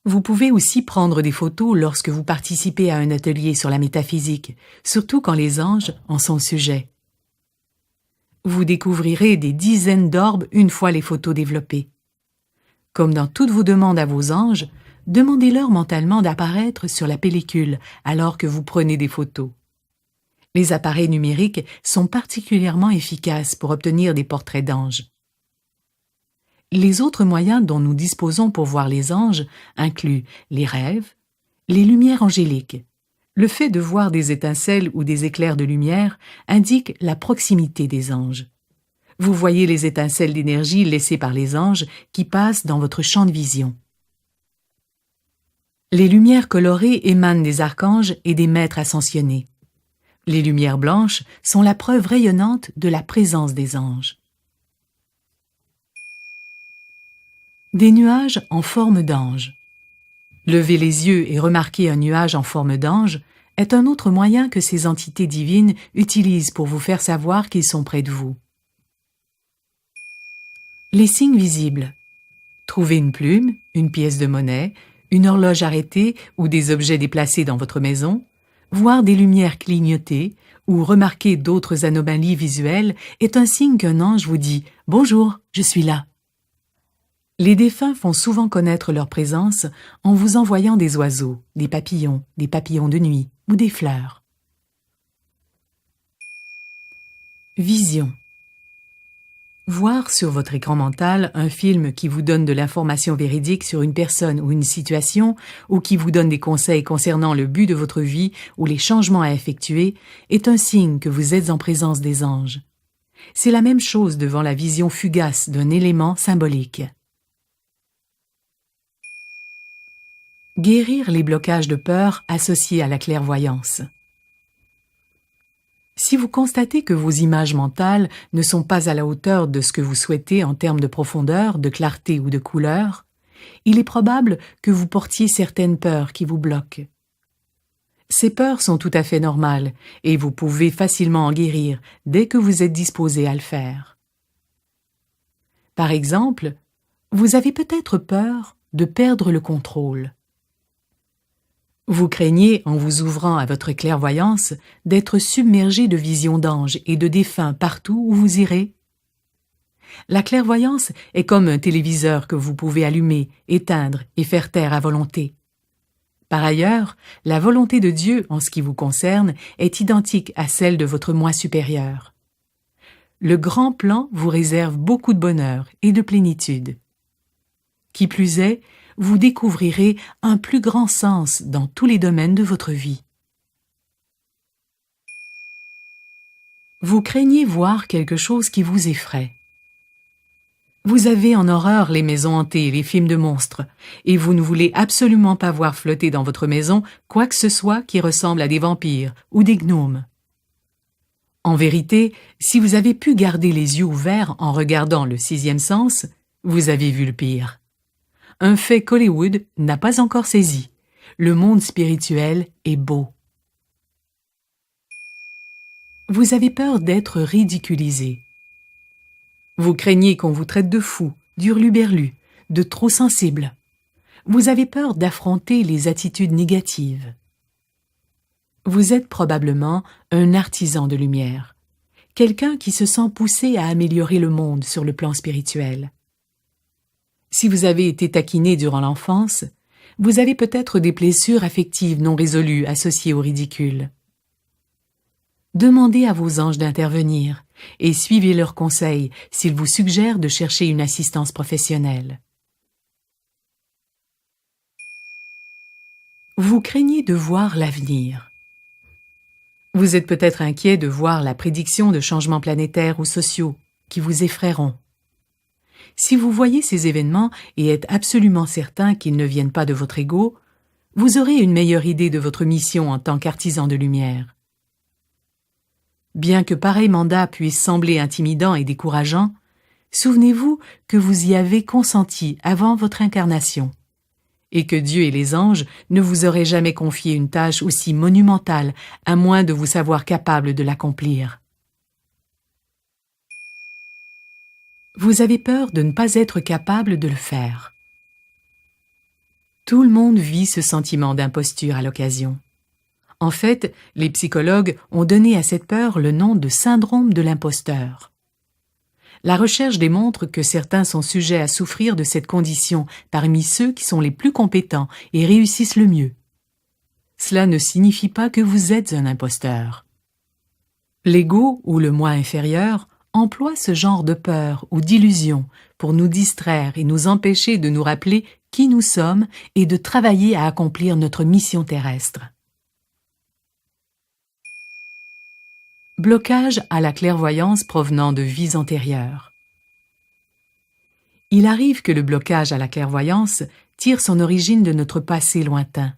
Vous pouvez aussi prendre des photos lorsque vous participez à un atelier sur la métaphysique, surtout quand les anges en sont sujets. Vous découvrirez des dizaines d'orbes une fois les photos développées. Comme dans toutes vos demandes à vos anges, demandez-leur mentalement d'apparaître sur la pellicule alors que vous prenez des photos. Les appareils numériques sont particulièrement efficaces pour obtenir des portraits d'anges. Les autres moyens dont nous disposons pour voir les anges incluent les rêves, les lumières angéliques. Le fait de voir des étincelles ou des éclairs de lumière indique la proximité des anges. Vous voyez les étincelles d'énergie laissées par les anges qui passent dans votre champ de vision. Les lumières colorées émanent des archanges et des maîtres ascensionnés. Les lumières blanches sont la preuve rayonnante de la présence des anges. Des nuages en forme d'ange. Lever les yeux et remarquer un nuage en forme d'ange est un autre moyen que ces entités divines utilisent pour vous faire savoir qu'ils sont près de vous. Les signes visibles. Trouver une plume, une pièce de monnaie, une horloge arrêtée ou des objets déplacés dans votre maison, voir des lumières clignoter ou remarquer d'autres anomalies visuelles est un signe qu'un ange vous dit « Bonjour, je suis là ». Les défunts font souvent connaître leur présence en vous envoyant des oiseaux, des papillons de nuit ou des fleurs. Vision. Voir sur votre écran mental un film qui vous donne de l'information véridique sur une personne ou une situation ou qui vous donne des conseils concernant le but de votre vie ou les changements à effectuer est un signe que vous êtes en présence des anges. C'est la même chose devant la vision fugace d'un élément symbolique. Guérir les blocages de peur associés à la clairvoyance. Si vous constatez que vos images mentales ne sont pas à la hauteur de ce que vous souhaitez en termes de profondeur, de clarté ou de couleur, il est probable que vous portiez certaines peurs qui vous bloquent. Ces peurs sont tout à fait normales et vous pouvez facilement en guérir dès que vous êtes disposé à le faire. Par exemple, vous avez peut-être peur de perdre le contrôle. Vous craignez, en vous ouvrant à votre clairvoyance, d'être submergé de visions d'anges et de défunts partout où vous irez. La clairvoyance est comme un téléviseur que vous pouvez allumer, éteindre et faire taire à volonté. Par ailleurs, la volonté de Dieu en ce qui vous concerne est identique à celle de votre moi supérieur. Le grand plan vous réserve beaucoup de bonheur et de plénitude. Qui plus est, vous découvrirez un plus grand sens dans tous les domaines de votre vie. Vous craignez voir quelque chose qui vous effraie. Vous avez en horreur les maisons hantées et les films de monstres, et vous ne voulez absolument pas voir flotter dans votre maison quoi que ce soit qui ressemble à des vampires ou des gnomes. En vérité, si vous avez pu garder les yeux ouverts en regardant le sixième sens, vous avez vu le pire. Un fait qu'Hollywood n'a pas encore saisi. Le monde spirituel est beau. Vous avez peur d'être ridiculisé. Vous craignez qu'on vous traite de fou, d'hurluberlu, de trop sensible. Vous avez peur d'affronter les attitudes négatives. Vous êtes probablement un artisan de lumière, quelqu'un qui se sent poussé à améliorer le monde sur le plan spirituel. Si vous avez été taquiné durant l'enfance, vous avez peut-être des blessures affectives non résolues associées au ridicule. Demandez à vos anges d'intervenir et suivez leurs conseils s'ils vous suggèrent de chercher une assistance professionnelle. Vous craignez de voir l'avenir. Vous êtes peut-être inquiet de voir la prédiction de changements planétaires ou sociaux qui vous effraieront. Si vous voyez ces événements et êtes absolument certain qu'ils ne viennent pas de votre ego, vous aurez une meilleure idée de votre mission en tant qu'artisan de lumière. Bien que pareil mandat puisse sembler intimidant et décourageant, souvenez-vous que vous y avez consenti avant votre incarnation, et que Dieu et les anges ne vous auraient jamais confié une tâche aussi monumentale à moins de vous savoir capable de l'accomplir. Vous avez peur de ne pas être capable de le faire. Tout le monde vit ce sentiment d'imposture à l'occasion. En fait, les psychologues ont donné à cette peur le nom de syndrome de l'imposteur. La recherche démontre que certains sont sujets à souffrir de cette condition parmi ceux qui sont les plus compétents et réussissent le mieux. Cela ne signifie pas que vous êtes un imposteur. L'ego ou le moi inférieur emploie ce genre de peur ou d'illusion pour nous distraire et nous empêcher de nous rappeler qui nous sommes et de travailler à accomplir notre mission terrestre. Blocage à la clairvoyance provenant de vies antérieures. Il arrive que le blocage à la clairvoyance tire son origine de notre passé lointain.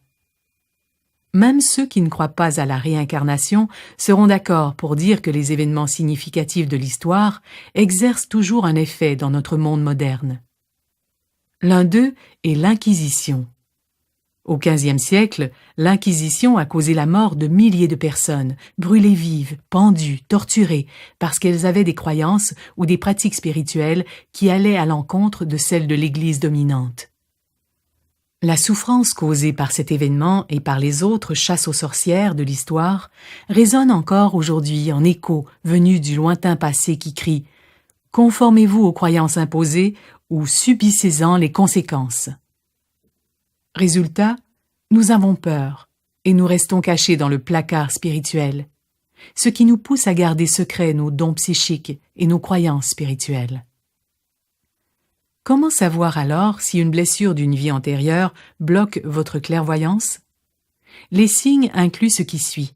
Même ceux qui ne croient pas à la réincarnation seront d'accord pour dire que les événements significatifs de l'histoire exercent toujours un effet dans notre monde moderne. L'un d'eux est l'Inquisition. Au XVe siècle, l'Inquisition a causé la mort de milliers de personnes, brûlées vives, pendues, torturées, parce qu'elles avaient des croyances ou des pratiques spirituelles qui allaient à l'encontre de celles de l'Église dominante. La souffrance causée par cet événement et par les autres chasses aux sorcières de l'histoire résonne encore aujourd'hui en écho venu du lointain passé qui crie « Conformez-vous aux croyances imposées ou subissez-en les conséquences ». Résultat, nous avons peur et nous restons cachés dans le placard spirituel, ce qui nous pousse à garder secrets nos dons psychiques et nos croyances spirituelles. Comment savoir alors si une blessure d'une vie antérieure bloque votre clairvoyance? Les signes incluent ce qui suit.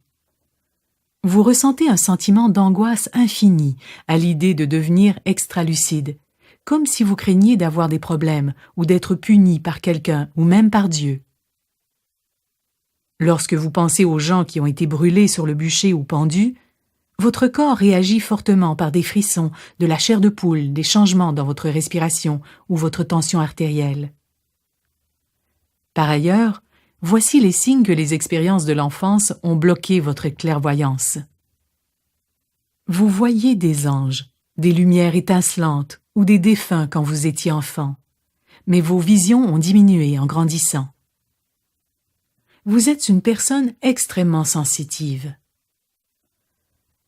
Vous ressentez un sentiment d'angoisse infinie à l'idée de devenir extralucide, comme si vous craigniez d'avoir des problèmes ou d'être puni par quelqu'un ou même par Dieu. Lorsque vous pensez aux gens qui ont été brûlés sur le bûcher ou pendus, votre corps réagit fortement par des frissons, de la chair de poule, des changements dans votre respiration ou votre tension artérielle. Par ailleurs, voici les signes que les expériences de l'enfance ont bloqué votre clairvoyance. Vous voyez des anges, des lumières étincelantes ou des défunts quand vous étiez enfant, mais vos visions ont diminué en grandissant. Vous êtes une personne extrêmement sensitive.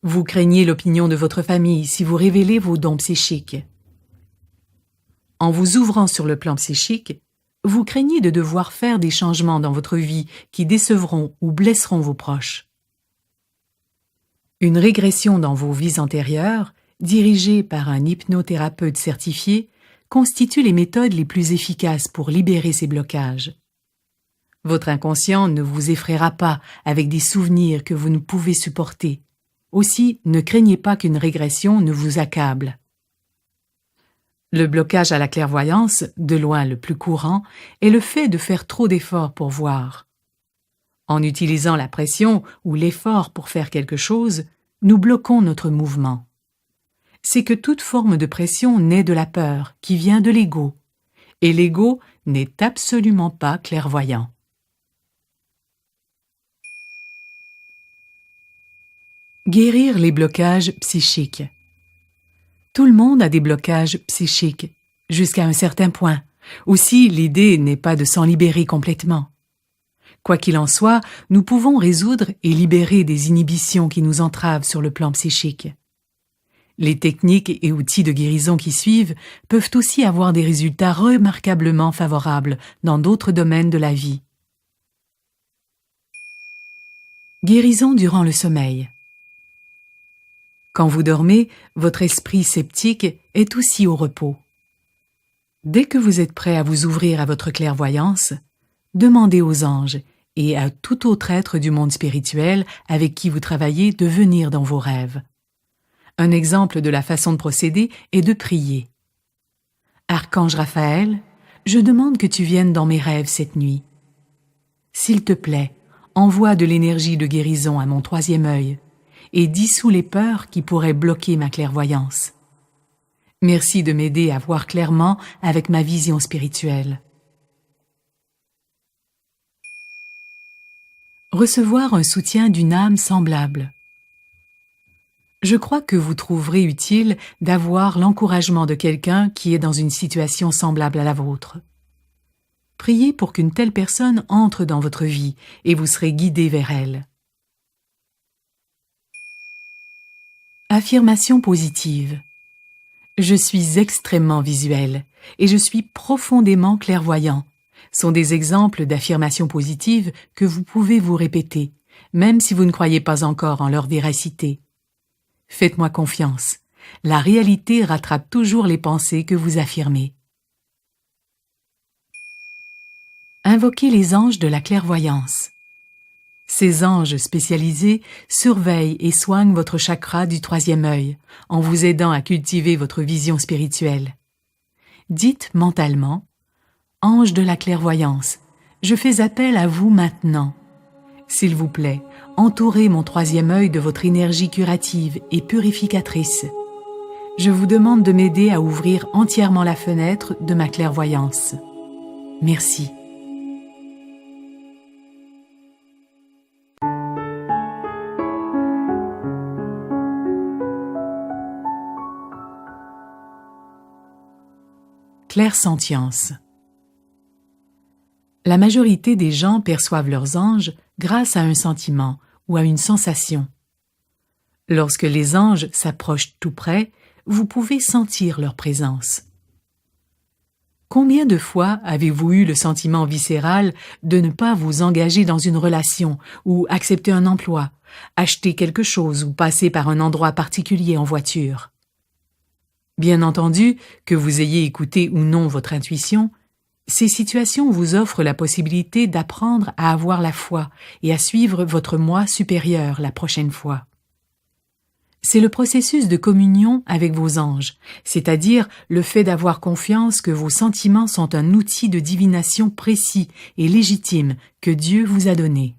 Vous craignez l'opinion de votre famille si vous révélez vos dons psychiques. En vous ouvrant sur le plan psychique, vous craignez de devoir faire des changements dans votre vie qui décevront ou blesseront vos proches. Une régression dans vos vies antérieures, dirigée par un hypnothérapeute certifié, constitue les méthodes les plus efficaces pour libérer ces blocages. Votre inconscient ne vous effraiera pas avec des souvenirs que vous ne pouvez supporter. Aussi, ne craignez pas qu'une régression ne vous accable. Le blocage à la clairvoyance, de loin le plus courant, est le fait de faire trop d'efforts pour voir. En utilisant la pression ou l'effort pour faire quelque chose, nous bloquons notre mouvement. C'est que toute forme de pression naît de la peur, qui vient de l'ego, et l'ego n'est absolument pas clairvoyant. Guérir les blocages psychiques. Tout le monde a des blocages psychiques, jusqu'à un certain point. Aussi, l'idée n'est pas de s'en libérer complètement. Quoi qu'il en soit, nous pouvons résoudre et libérer des inhibitions qui nous entravent sur le plan psychique. Les techniques et outils de guérison qui suivent peuvent aussi avoir des résultats remarquablement favorables dans d'autres domaines de la vie. Guérison durant le sommeil. Quand vous dormez, votre esprit sceptique est aussi au repos. Dès que vous êtes prêt à vous ouvrir à votre clairvoyance, demandez aux anges et à tout autre être du monde spirituel avec qui vous travaillez de venir dans vos rêves. Un exemple de la façon de procéder est de prier. Archange Raphaël, je demande que tu viennes dans mes rêves cette nuit. S'il te plaît, envoie de l'énergie de guérison à mon troisième œil et dissous les peurs qui pourraient bloquer ma clairvoyance. Merci de m'aider à voir clairement avec ma vision spirituelle. Recevoir un soutien d'une âme semblable. Je crois que vous trouverez utile d'avoir l'encouragement de quelqu'un qui est dans une situation semblable à la vôtre. Priez pour qu'une telle personne entre dans votre vie et vous serez guidé vers elle. Affirmation positive. Je suis extrêmement visuel et je suis profondément clairvoyant. Sont des exemples d'affirmations positives que vous pouvez vous répéter, même si vous ne croyez pas encore en leur véracité. Faites-moi confiance, la réalité rattrape toujours les pensées que vous affirmez. Invoquez les anges de la clairvoyance. Ces anges spécialisés surveillent et soignent votre chakra du troisième œil en vous aidant à cultiver votre vision spirituelle. Dites mentalement « Ange de la clairvoyance, je fais appel à vous maintenant. S'il vous plaît, entourez mon troisième œil de votre énergie curative et purificatrice. Je vous demande de m'aider à ouvrir entièrement la fenêtre de ma clairvoyance. Merci. » Clairsentience. La majorité des gens perçoivent leurs anges grâce à un sentiment ou à une sensation. Lorsque les anges s'approchent tout près, vous pouvez sentir leur présence. Combien de fois avez-vous eu le sentiment viscéral de ne pas vous engager dans une relation ou accepter un emploi, acheter quelque chose ou passer par un endroit particulier en voiture? Bien entendu, que vous ayez écouté ou non votre intuition, ces situations vous offrent la possibilité d'apprendre à avoir la foi et à suivre votre moi supérieur la prochaine fois. C'est le processus de communion avec vos anges, c'est-à-dire le fait d'avoir confiance que vos sentiments sont un outil de divination précis et légitime que Dieu vous a donné.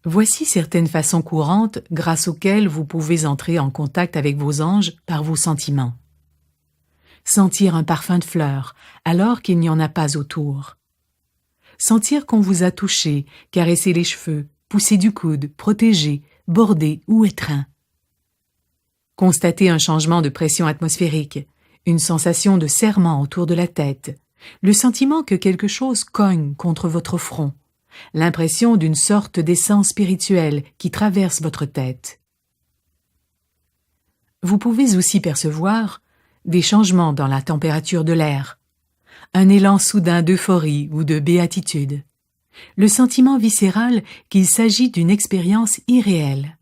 Voici certaines façons courantes grâce auxquelles vous pouvez entrer en contact avec vos anges par vos sentiments. Sentir un parfum de fleurs alors qu'il n'y en a pas autour. Sentir qu'on vous a touché, caresser les cheveux, pousser du coude, protéger, border ou étreint. Constater un changement de pression atmosphérique, une sensation de serrement autour de la tête, le sentiment que quelque chose cogne contre votre front, l'impression d'une sorte d'essence spirituelle qui traverse votre tête. Vous pouvez aussi percevoir des changements dans la température de l'air, un élan soudain d'euphorie ou de béatitude, le sentiment viscéral qu'il s'agit d'une expérience irréelle.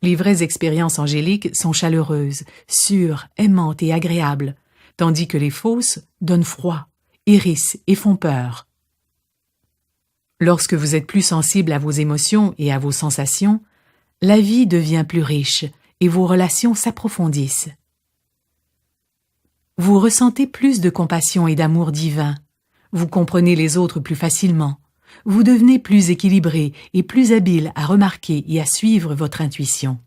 Les vraies expériences angéliques sont chaleureuses, sûres, aimantes et agréables, tandis que les fausses donnent froid, hérissent et font peur. Lorsque vous êtes plus sensible à vos émotions et à vos sensations, la vie devient plus riche et vos relations s'approfondissent. Vous ressentez plus de compassion et d'amour divin, vous comprenez les autres plus facilement, vous devenez plus équilibré et plus habile à remarquer et à suivre votre intuition.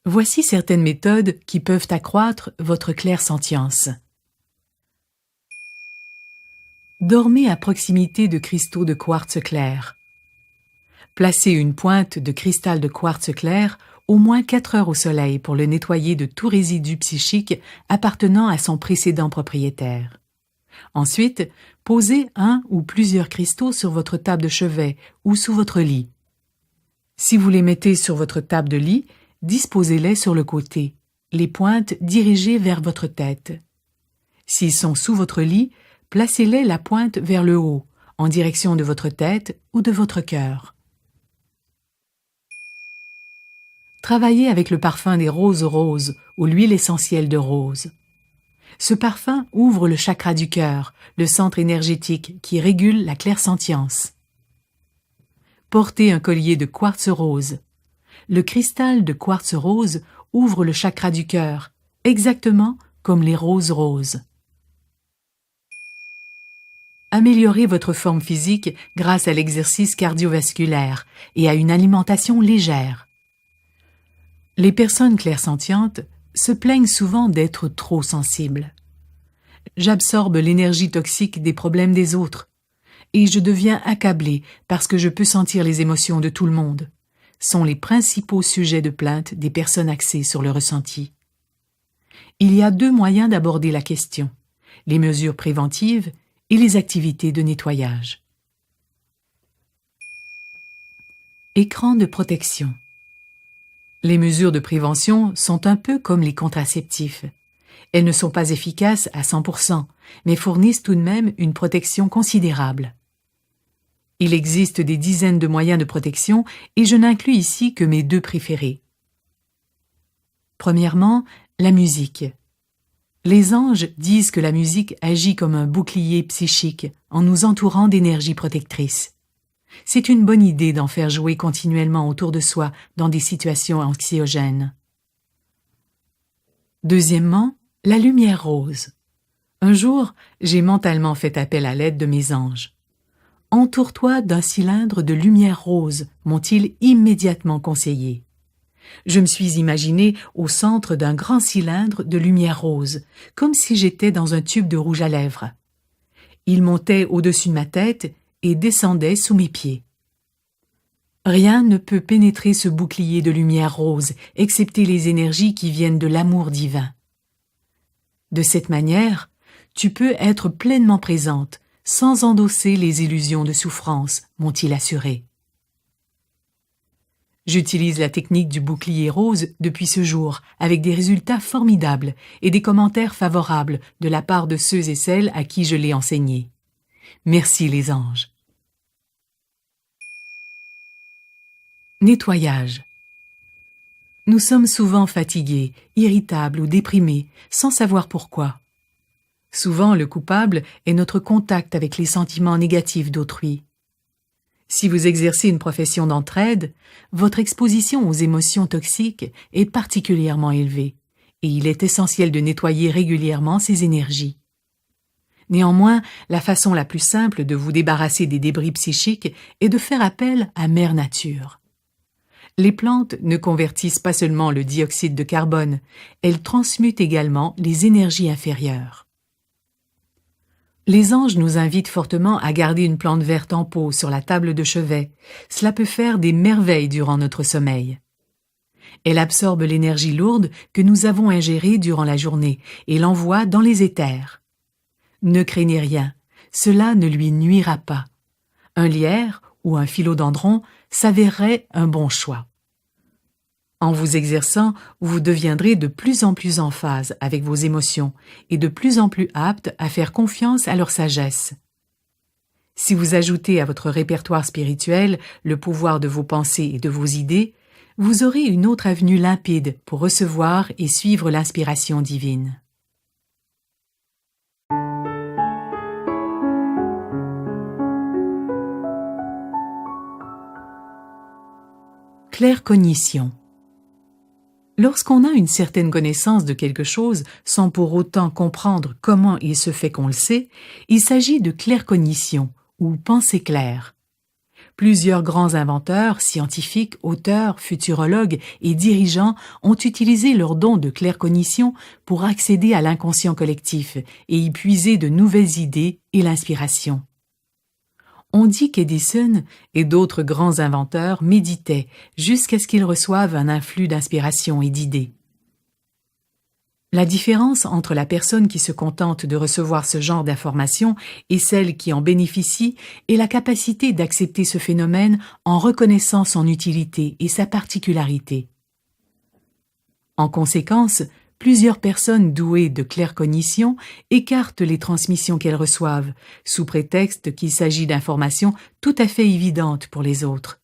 Voici certaines méthodes qui peuvent accroître votre clairsentience. Dormez à proximité de cristaux de quartz clair. Placez une pointe de cristal de quartz clair au moins 4 heures au soleil pour le nettoyer de tout résidu psychique appartenant à son précédent propriétaire. Ensuite, posez un ou plusieurs cristaux sur votre table de chevet ou sous votre lit. Si vous les mettez sur votre table de lit, disposez-les sur le côté, les pointes dirigées vers votre tête. S'ils sont sous votre lit, placez-les la pointe vers le haut, en direction de votre tête ou de votre cœur. Travaillez avec le parfum des roses roses ou l'huile essentielle de rose. Ce parfum ouvre le chakra du cœur, le centre énergétique qui régule la clairsentience. Portez un collier de quartz rose. Le cristal de quartz rose ouvre le chakra du cœur, exactement comme les roses roses. Améliorez votre forme physique grâce à l'exercice cardiovasculaire et à une alimentation légère. Les personnes clairsentientes se plaignent souvent d'être trop sensibles. J'absorbe l'énergie toxique des problèmes des autres et je deviens accablé parce que je peux sentir les émotions de tout le monde, sont les principaux sujets de plainte des personnes axées sur le ressenti. Il y a 2 moyens d'aborder la question, les mesures préventives et les activités de nettoyage. Écran de protection. Les mesures de prévention sont un peu comme les contraceptifs. Elles ne sont pas efficaces à 100%, mais fournissent tout de même une protection considérable. Il existe des dizaines de moyens de protection et je n'inclus ici que mes 2 préférés. Premièrement, la musique. Les anges disent que la musique agit comme un bouclier psychique en nous entourant d'énergie protectrice. C'est une bonne idée d'en faire jouer continuellement autour de soi dans des situations anxiogènes. Deuxièmement, la lumière rose. Un jour, j'ai mentalement fait appel à l'aide de mes anges. Entoure-toi d'un cylindre de lumière rose, m'ont-ils immédiatement conseillé. Je me suis imaginé au centre d'un grand cylindre de lumière rose, comme si j'étais dans un tube de rouge à lèvres. Il montait au-dessus de ma tête et descendait sous mes pieds. Rien ne peut pénétrer ce bouclier de lumière rose, excepté les énergies qui viennent de l'amour divin. De cette manière, tu peux être pleinement présente, sans endosser les illusions de souffrance, m'ont-ils assuré. J'utilise la technique du bouclier rose depuis ce jour, avec des résultats formidables et des commentaires favorables de la part de ceux et celles à qui je l'ai enseigné. Merci les anges. Nettoyage. Nous sommes souvent fatigués, irritables ou déprimés, sans savoir pourquoi. Souvent, le coupable est notre contact avec les sentiments négatifs d'autrui. Si vous exercez une profession d'entraide, votre exposition aux émotions toxiques est particulièrement élevée et il est essentiel de nettoyer régulièrement ces énergies. Néanmoins, la façon la plus simple de vous débarrasser des débris psychiques est de faire appel à Mère Nature. Les plantes ne convertissent pas seulement le dioxyde de carbone, elles transmutent également les énergies inférieures. Les anges nous invitent fortement à garder une plante verte en pot sur la table de chevet. Cela peut faire des merveilles durant notre sommeil. Elle absorbe l'énergie lourde que nous avons ingérée durant la journée et l'envoie dans les éthers. Ne craignez rien, cela ne lui nuira pas. Un lierre ou un philodendron s'avérerait un bon choix. En vous exerçant, vous deviendrez de plus en plus en phase avec vos émotions et de plus en plus apte à faire confiance à leur sagesse. Si vous ajoutez à votre répertoire spirituel le pouvoir de vos pensées et de vos idées, vous aurez une autre avenue limpide pour recevoir et suivre l'inspiration divine. Claircognition. Lorsqu'on a une certaine connaissance de quelque chose sans pour autant comprendre comment il se fait qu'on le sait, il s'agit de claircognition ou pensée claire. Plusieurs grands inventeurs, scientifiques, auteurs, futurologues et dirigeants ont utilisé leur don de claircognition pour accéder à l'inconscient collectif et y puiser de nouvelles idées et l'inspiration. On dit qu'Edison et d'autres grands inventeurs méditaient jusqu'à ce qu'ils reçoivent un influx d'inspiration et d'idées. La différence entre la personne qui se contente de recevoir ce genre d'informations et celle qui en bénéficie est la capacité d'accepter ce phénomène en reconnaissant son utilité et sa particularité. En conséquence, plusieurs personnes douées de claircognition écartent les transmissions qu'elles reçoivent, sous prétexte qu'il s'agit d'informations tout à fait évidentes pour les autres.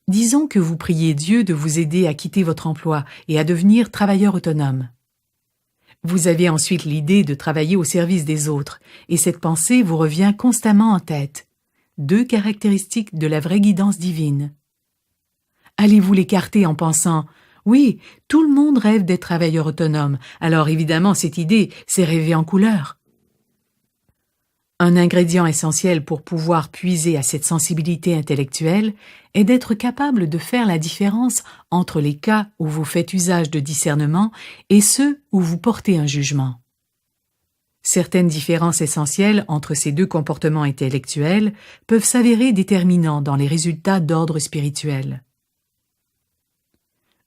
Disons que vous priez Dieu de vous aider à quitter votre emploi et à devenir travailleur autonome. Vous avez ensuite l'idée de travailler au service des autres, et cette pensée vous revient constamment en tête. 2 caractéristiques de la vraie guidance divine. Allez-vous l'écarter en pensant Oui, tout le monde rêve d'être travailleur autonome, alors évidemment cette idée, c'est rêver en couleur. Un ingrédient essentiel pour pouvoir puiser à cette sensibilité intellectuelle est d'être capable de faire la différence entre les cas où vous faites usage de discernement et ceux où vous portez un jugement. Certaines différences essentielles entre ces deux comportements intellectuels peuvent s'avérer déterminants dans les résultats d'ordre spirituel.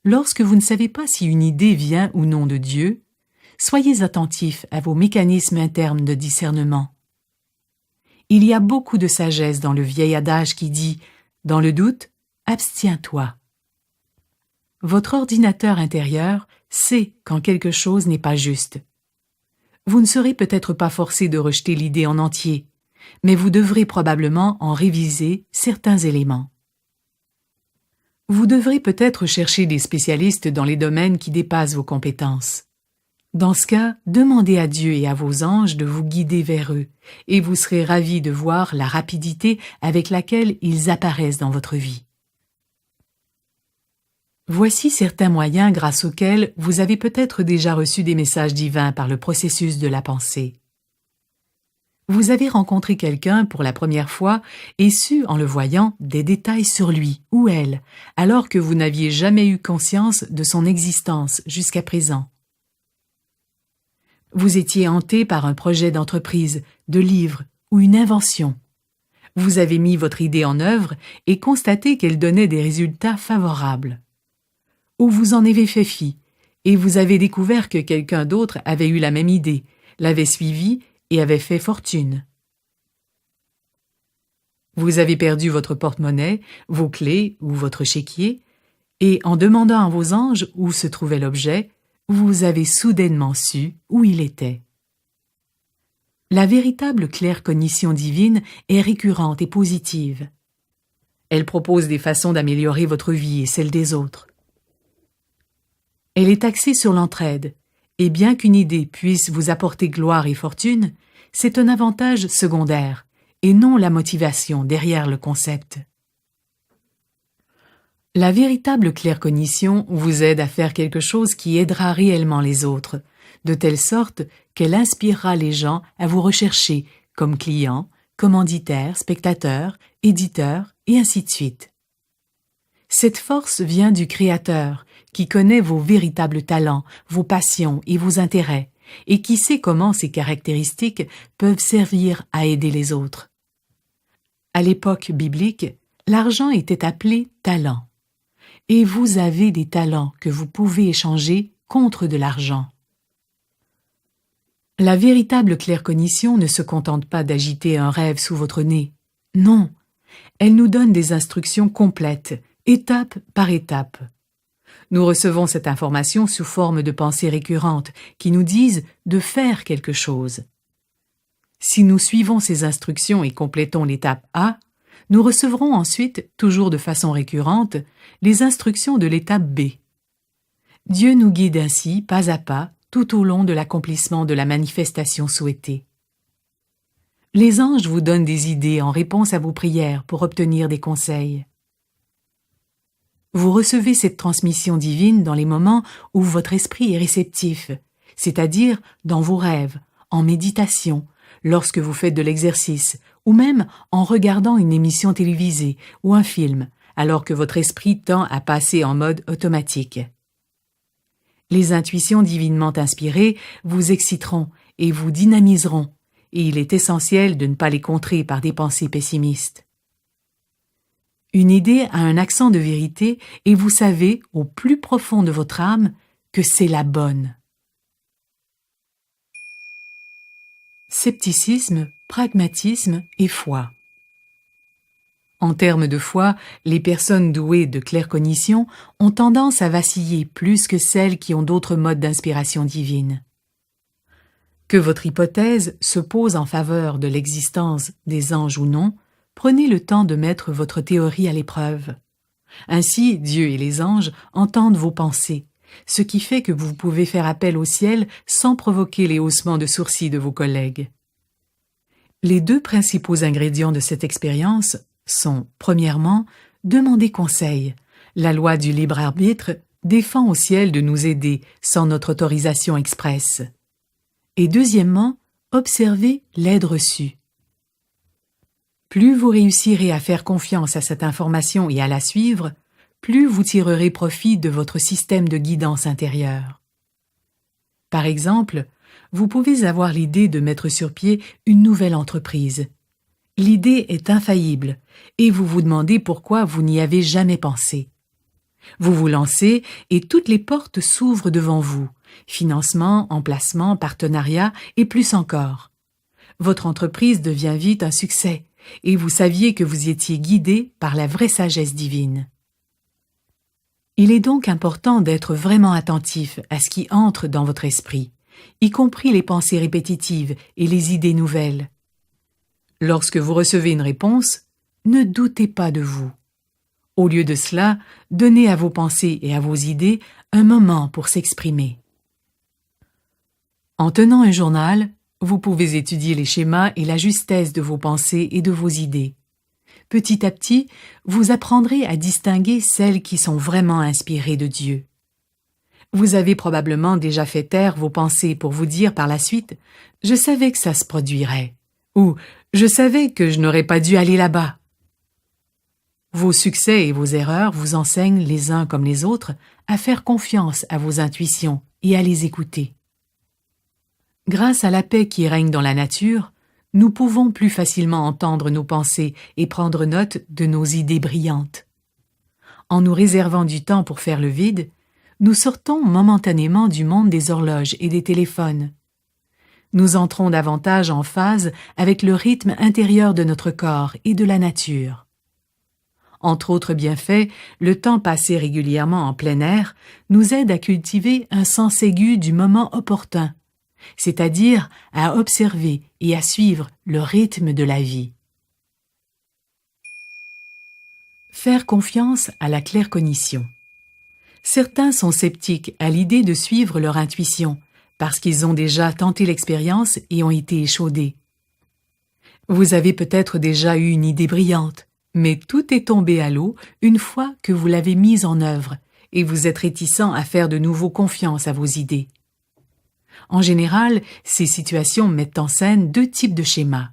Lorsque vous ne savez pas si une idée vient ou non de Dieu, soyez attentif à vos mécanismes internes de discernement. Il y a beaucoup de sagesse dans le vieil adage qui dit « Dans le doute, abstiens-toi ». Votre ordinateur intérieur sait quand quelque chose n'est pas juste. Vous ne serez peut-être pas forcé de rejeter l'idée en entier, mais vous devrez probablement en réviser certains éléments. Vous devrez peut-être chercher des spécialistes dans les domaines qui dépassent vos compétences. Dans ce cas, demandez à Dieu et à vos anges de vous guider vers eux, et vous serez ravis de voir la rapidité avec laquelle ils apparaissent dans votre vie. Voici certains moyens grâce auxquels vous avez peut-être déjà reçu des messages divins par le processus de la pensée. Vous avez rencontré quelqu'un pour la première fois et su, en le voyant, des détails sur lui ou elle, alors que vous n'aviez jamais eu conscience de son existence jusqu'à présent. Vous étiez hanté par un projet d'entreprise, de livre ou une invention. Vous avez mis votre idée en œuvre et constaté qu'elle donnait des résultats favorables. Ou vous en avez fait fi et vous avez découvert que quelqu'un d'autre avait eu la même idée, l'avait suivie et avait fait fortune. Vous avez perdu votre porte-monnaie, vos clés ou votre chéquier, et en demandant à vos anges où se trouvait l'objet, vous avez soudainement su où il était. La véritable claircognition divine est récurrente et positive. Elle propose des façons d'améliorer votre vie et celle des autres. Elle est axée sur l'entraide, et bien qu'une idée puisse vous apporter gloire et fortune, c'est un avantage secondaire, et non la motivation derrière le concept. La véritable claircognition vous aide à faire quelque chose qui aidera réellement les autres, de telle sorte qu'elle inspirera les gens à vous rechercher comme clients, commanditaires, spectateurs, éditeurs, et ainsi de suite. Cette force vient du Créateur, qui connaît vos véritables talents, vos passions et vos intérêts, et qui sait comment ces caractéristiques peuvent servir à aider les autres. À l'époque biblique, l'argent était appelé talent. Et vous avez des talents que vous pouvez échanger contre de l'argent. La véritable claircognition ne se contente pas d'agiter un rêve sous votre nez. Non, elle nous donne des instructions complètes, étape par étape. Nous recevons cette information sous forme de pensées récurrentes qui nous disent de faire quelque chose. Si nous suivons ces instructions et complétons l'étape A, nous recevrons ensuite, toujours de façon récurrente, les instructions de l'étape B. Dieu nous guide ainsi, pas à pas, tout au long de l'accomplissement de la manifestation souhaitée. Les anges vous donnent des idées en réponse à vos prières pour obtenir des conseils. Vous recevez cette transmission divine dans les moments où votre esprit est réceptif, c'est-à-dire dans vos rêves, en méditation, lorsque vous faites de l'exercice, ou même en regardant une émission télévisée ou un film, alors que votre esprit tend à passer en mode automatique. Les intuitions divinement inspirées vous exciteront et vous dynamiseront, et il est essentiel de ne pas les contrer par des pensées pessimistes. Une idée a un accent de vérité et vous savez, au plus profond de votre âme, que c'est la bonne. Scepticisme, pragmatisme et foi. En termes de foi, les personnes douées de claircognition ont tendance à vaciller plus que celles qui ont d'autres modes d'inspiration divine. Que votre hypothèse se pose en faveur de l'existence des anges ou non, prenez le temps de mettre votre théorie à l'épreuve. Ainsi, Dieu et les anges entendent vos pensées, ce qui fait que vous pouvez faire appel au ciel sans provoquer les haussements de sourcils de vos collègues. Les deux principaux ingrédients de cette expérience sont, premièrement, demander conseil, la loi du libre arbitre défend au ciel de nous aider sans notre autorisation expresse. Et deuxièmement, observez l'aide reçue. Plus vous réussirez à faire confiance à cette information et à la suivre, plus vous tirerez profit de votre système de guidance intérieure. Par exemple, vous pouvez avoir l'idée de mettre sur pied une nouvelle entreprise. L'idée est infaillible et vous vous demandez pourquoi vous n'y avez jamais pensé. Vous vous lancez et toutes les portes s'ouvrent devant vous. Financement, emplacement, partenariat et plus encore. Votre entreprise devient vite un succès et vous saviez que vous étiez guidé par la vraie sagesse divine. Il est donc important d'être vraiment attentif à ce qui entre dans votre esprit, y compris les pensées répétitives et les idées nouvelles. Lorsque vous recevez une réponse, ne doutez pas de vous. Au lieu de cela, donnez à vos pensées et à vos idées un moment pour s'exprimer. En tenant un journal, vous pouvez étudier les schémas et la justesse de vos pensées et de vos idées. Petit à petit, vous apprendrez à distinguer celles qui sont vraiment inspirées de Dieu. Vous avez probablement déjà fait taire vos pensées pour vous dire par la suite « Je savais que ça se produirait » ou « Je savais que je n'aurais pas dû aller là-bas ». Vos succès et vos erreurs vous enseignent les uns comme les autres à faire confiance à vos intuitions et à les écouter. Grâce à la paix qui règne dans la nature, nous pouvons plus facilement entendre nos pensées et prendre note de nos idées brillantes. En nous réservant du temps pour faire le vide, nous sortons momentanément du monde des horloges et des téléphones. Nous entrons davantage en phase avec le rythme intérieur de notre corps et de la nature. Entre autres bienfaits, le temps passé régulièrement en plein air nous aide à cultiver un sens aigu du moment opportun, c'est-à-dire à observer et à suivre le rythme de la vie. Faire confiance à la claircognition. Certains sont sceptiques à l'idée de suivre leur intuition parce qu'ils ont déjà tenté l'expérience et ont été échaudés. Vous avez peut-être déjà eu une idée brillante, mais tout est tombé à l'eau une fois que vous l'avez mise en œuvre et vous êtes réticent à faire de nouveau confiance à vos idées. En général, ces situations mettent en scène deux types de schémas.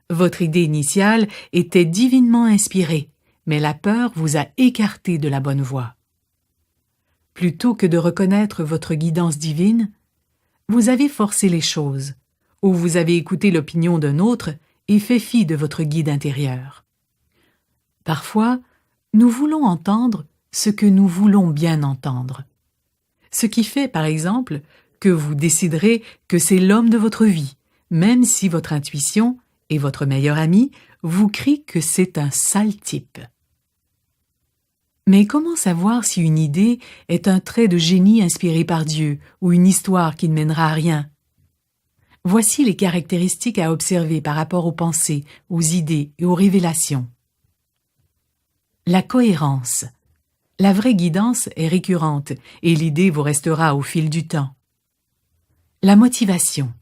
Votre idée initiale était divinement inspirée, mais la peur vous a écarté de la bonne voie. Plutôt que de reconnaître votre guidance divine, vous avez forcé les choses, ou vous avez écouté l'opinion d'un autre et fait fi de votre guide intérieur. Parfois, nous voulons entendre ce que nous voulons bien entendre. Ce qui fait, par exemple, que vous déciderez que c'est l'homme de votre vie, même si votre intuition et votre meilleur ami vous crient que c'est un sale type. Mais comment savoir si une idée est un trait de génie inspiré par Dieu ou une histoire qui ne mènera à rien? Voici les caractéristiques à observer par rapport aux pensées, aux idées et aux révélations. La cohérence. La vraie guidance est récurrente et l'idée vous restera au fil du temps. La motivation.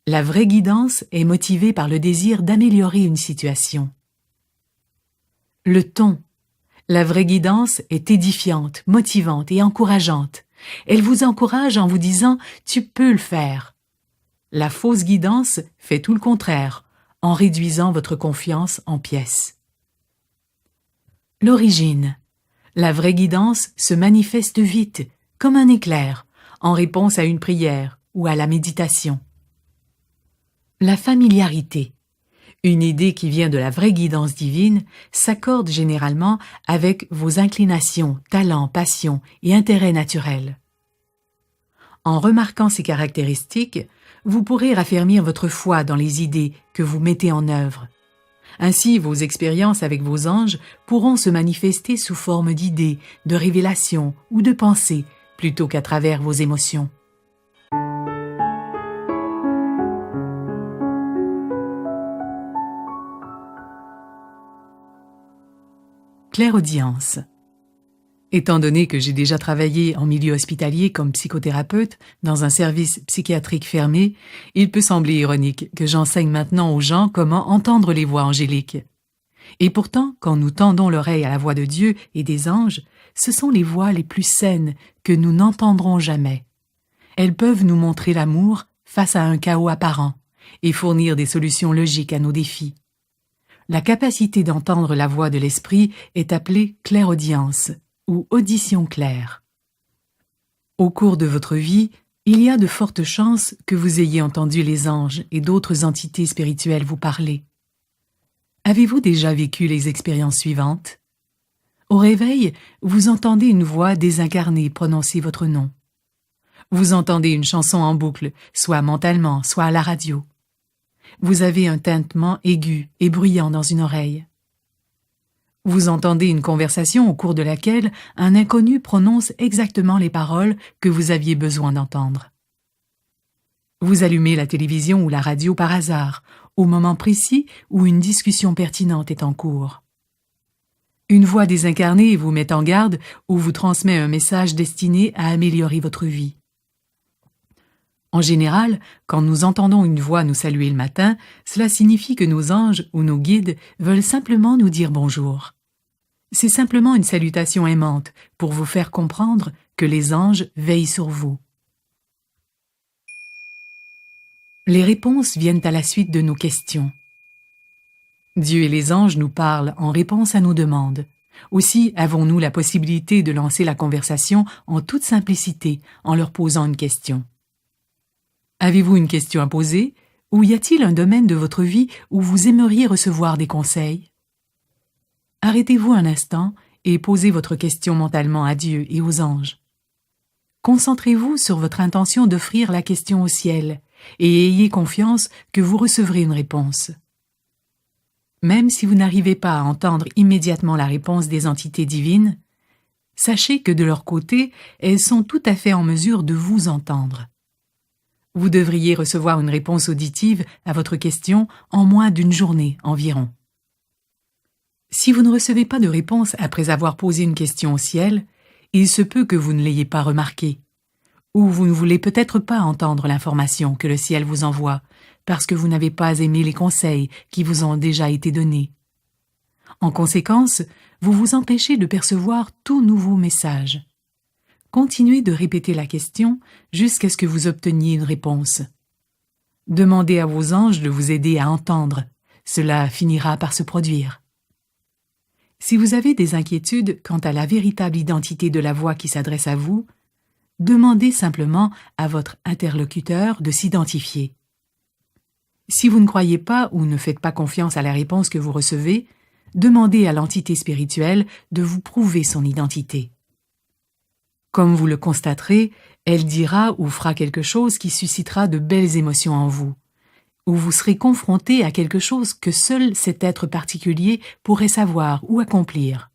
La vraie guidance est motivée par le désir d'améliorer une situation. Le ton. La vraie guidance est édifiante, motivante et encourageante. Elle vous encourage en vous disant « tu peux le faire ». La fausse guidance fait tout le contraire, en réduisant votre confiance en pièces. L'origine. La vraie guidance se manifeste vite, comme un éclair, en réponse à une prière ou à la méditation. La familiarité. Une idée qui vient de la vraie guidance divine s'accorde généralement avec vos inclinations, talents, passions et intérêts naturels. En remarquant ces caractéristiques, vous pourrez raffermir votre foi dans les idées que vous mettez en œuvre. Ainsi, vos expériences avec vos anges pourront se manifester sous forme d'idées, de révélations ou de pensées, plutôt qu'à travers vos émotions. Clairaudience. Étant donné que j'ai déjà travaillé en milieu hospitalier comme psychothérapeute dans un service psychiatrique fermé, il peut sembler ironique que j'enseigne maintenant aux gens comment entendre les voix angéliques. Et pourtant, quand nous tendons l'oreille à la voix de Dieu et des anges, ce sont les voix les plus saines que nous n'entendrons jamais. Elles peuvent nous montrer l'amour face à un chaos apparent et fournir des solutions logiques à nos défis. La capacité d'entendre la voix de l'esprit est appelée clairaudience ou audition claire. Au cours de votre vie, il y a de fortes chances que vous ayez entendu les anges et d'autres entités spirituelles vous parler. Avez-vous déjà vécu les expériences suivantes? Au réveil, vous entendez une voix désincarnée prononcer votre nom. Vous entendez une chanson en boucle, soit mentalement, soit à la radio. Vous avez un tintement aigu et bruyant dans une oreille. Vous entendez une conversation au cours de laquelle un inconnu prononce exactement les paroles que vous aviez besoin d'entendre. Vous allumez la télévision ou la radio par hasard, au moment précis où une discussion pertinente est en cours. Une voix désincarnée vous met en garde ou vous transmet un message destiné à améliorer votre vie. En général, quand nous entendons une voix nous saluer le matin, cela signifie que nos anges ou nos guides veulent simplement nous dire bonjour. C'est simplement une salutation aimante pour vous faire comprendre que les anges veillent sur vous. Les réponses viennent à la suite de nos questions. Dieu et les anges nous parlent en réponse à nos demandes. Aussi avons-nous la possibilité de lancer la conversation en toute simplicité en leur posant une question. Avez-vous une question à poser ou y a-t-il un domaine de votre vie où vous aimeriez recevoir des conseils? Arrêtez-vous un instant et posez votre question mentalement à Dieu et aux anges. Concentrez-vous sur votre intention d'offrir la question au ciel et ayez confiance que vous recevrez une réponse. Même si vous n'arrivez pas à entendre immédiatement la réponse des entités divines, sachez que de leur côté, elles sont tout à fait en mesure de vous entendre. Vous devriez recevoir une réponse auditive à votre question en moins d'une journée environ. Si vous ne recevez pas de réponse après avoir posé une question au ciel, il se peut que vous ne l'ayez pas remarqué, ou vous ne voulez peut-être pas entendre l'information que le ciel vous envoie, parce que vous n'avez pas aimé les conseils qui vous ont déjà été donnés. En conséquence, vous vous empêchez de percevoir tout nouveau message. Continuez de répéter la question jusqu'à ce que vous obteniez une réponse. Demandez à vos anges de vous aider à entendre. Cela finira par se produire. Si vous avez des inquiétudes quant à la véritable identité de la voix qui s'adresse à vous, demandez simplement à votre interlocuteur de s'identifier. Si vous ne croyez pas ou ne faites pas confiance à la réponse que vous recevez, demandez à l'entité spirituelle de vous prouver son identité. Comme vous le constaterez, elle dira ou fera quelque chose qui suscitera de belles émotions en vous, ou vous serez confronté à quelque chose que seul cet être particulier pourrait savoir ou accomplir.